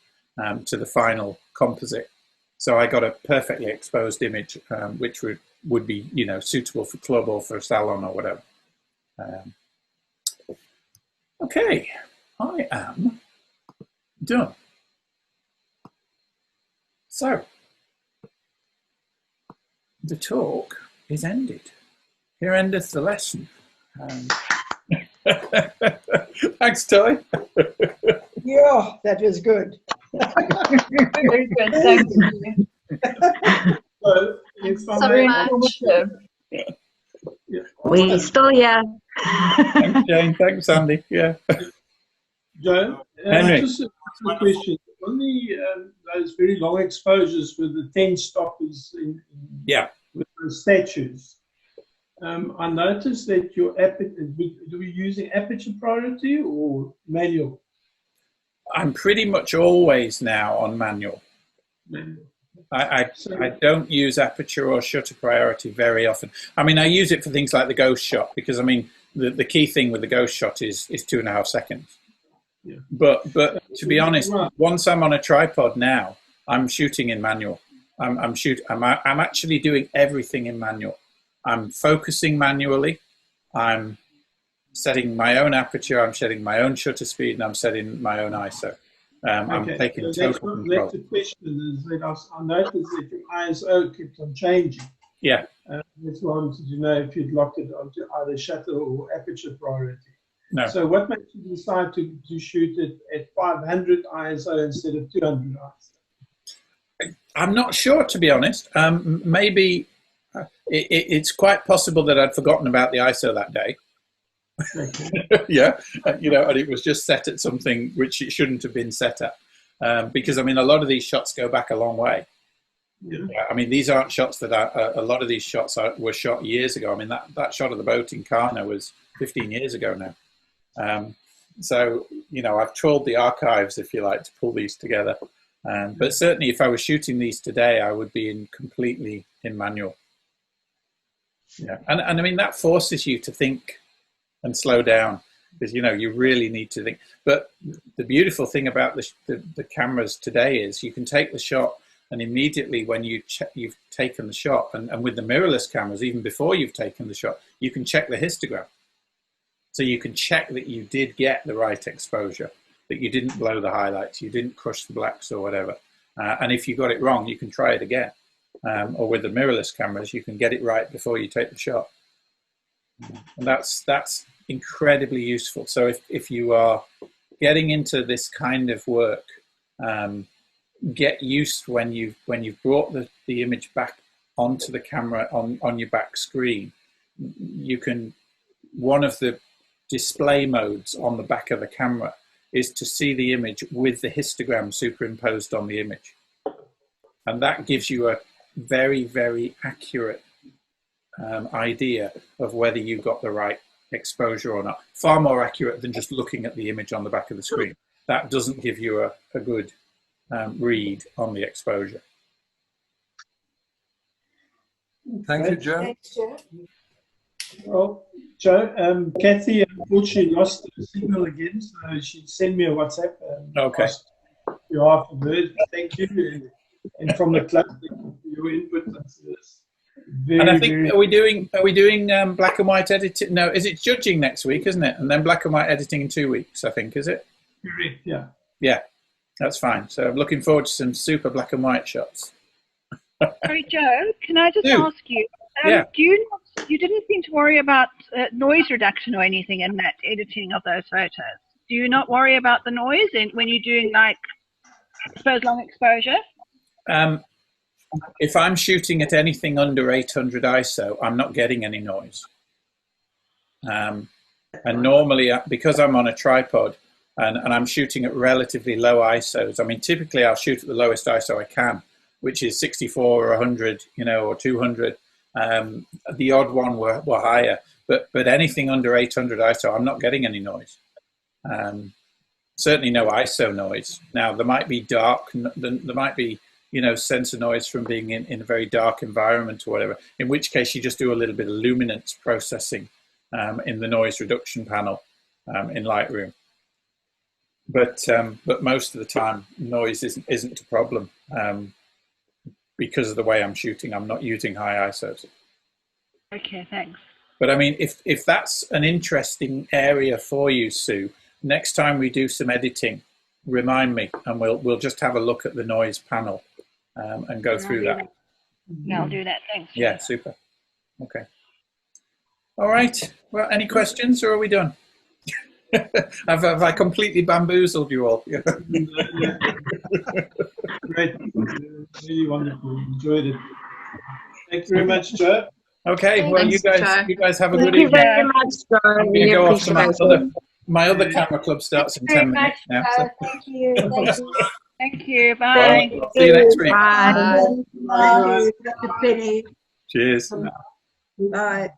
to the final composite. So I got a perfectly exposed image, which would be, you know, suitable for club or for a salon or whatever. Okay, I am done. So the talk is ended. Here endeth the lesson. Thanks, Ty. Yeah, that was good. Very good. Thank you. So, if I Very may- informative. We still here. Thanks, Jane. Thanks, Andy. Yeah. Joe, Henry. just a question. On those very long exposures with the 10 stoppers Yeah. with the statues, I noticed that your do we using aperture priority or manual? I'm pretty much always now on manual. I don't use aperture or shutter priority very often. I mean, I use it for things like the ghost shot, because I mean, the key thing with the ghost shot is 2.5 seconds. Yeah. But to be honest, once I'm on a tripod now, I'm shooting in manual. I'm actually doing everything in manual. I'm focusing manually. I'm setting my own aperture. I'm setting my own shutter speed, and I'm setting my own ISO. I'm taking total control. That's the question. Is that I noticed that your ISO kept on changing. Yeah. That's why I wanted to know if you'd locked it onto either shutter or aperture priority. No. So what makes you decide to shoot it at 500 ISO instead of 200 ISO? I'm not sure, to be honest. Maybe it's quite possible that I'd forgotten about the ISO that day. Okay. Yeah, you know, and it was just set at something which it shouldn't have been set at, because I mean, a lot of these shots go back a long way. Yeah. I mean, these aren't shots that a lot of these shots were shot years ago. I mean, that shot of the boat in Karna was 15 years ago now. So, you know, I've trawled the archives, if you like, to pull these together. But certainly, if I was shooting these today, I would be completely in manual. Yeah, and I mean, that forces you to think and slow down, because, you know, you really need to think. But the beautiful thing about the cameras today is you can take the shot, and immediately when you've taken the shot, and with the mirrorless cameras, even before you've taken the shot, you can check the histogram. So you can check that you did get the right exposure, that you didn't blow the highlights, you didn't crush the blacks or whatever. And if you got it wrong, you can try it again. Or with the mirrorless cameras, you can get it right before you take the shot. And that's incredibly useful. So if you are getting into this kind of work, get used when you've brought the image back onto the camera on your back screen. You can, one of the display modes on the back of the camera is to see the image with the histogram superimposed on the image, and that gives you a very, very accurate idea of whether you got the right exposure or not. Far more accurate than just looking at the image on the back of the screen. That doesn't give you a good read on the exposure. Thank you, Joe. Thanks, Joe. Well, Joe, Kathy unfortunately lost the signal again, so she sent me a WhatsApp. Okay. You are for her. Thank you. And from the club, your input into this. And I think, are we doing black and white editing? No, is it judging next week, isn't it? And then black and white editing in 2 weeks, I think, is it? Correct, yeah. Yeah, that's fine. So I'm looking forward to some super black and white shots. Sorry, Joe, can I just ask you, Yeah. you didn't seem to worry about noise reduction or anything in that editing of those photos. Do you not worry about the noise when you're doing, like, I suppose, long exposure? If I'm shooting at anything under 800 ISO, I'm not getting any noise. And normally, because I'm on a tripod and I'm shooting at relatively low ISOs, I mean, typically I'll shoot at the lowest ISO I can, which is 64 or 100, you know, or 200. The odd one were higher, but anything under 800 ISO, I'm not getting any noise. Certainly no ISO noise. Now, there might be there might be, you know, sensor noise from being in a very dark environment or whatever, in which case you just do a little bit of luminance processing in the noise reduction panel in Lightroom. But most of the time, noise isn't a problem. Because of the way I'm shooting, I'm not using high ISOs. Okay, thanks. But I mean, if that's an interesting area for you, Sue, next time we do some editing, remind me, and we'll just have a look at the noise panel and go through that. Yeah, I'll do that. Thanks. Yeah, super. Okay. All right. Well, any questions, or are we done? have I completely bamboozled you all? Great. Really wonderful. Enjoyed it. Thank you very much, Joe. Okay. Well, Thanks, you guys have a good Thank you evening. very much, Joe. I'm going to go off to my other camera club starts in 10 minutes now. So. Thank you. Thank you. Thank you. Bye. Well, see you next week. Bye. Bye. Bye. Penny. Cheers. Bye.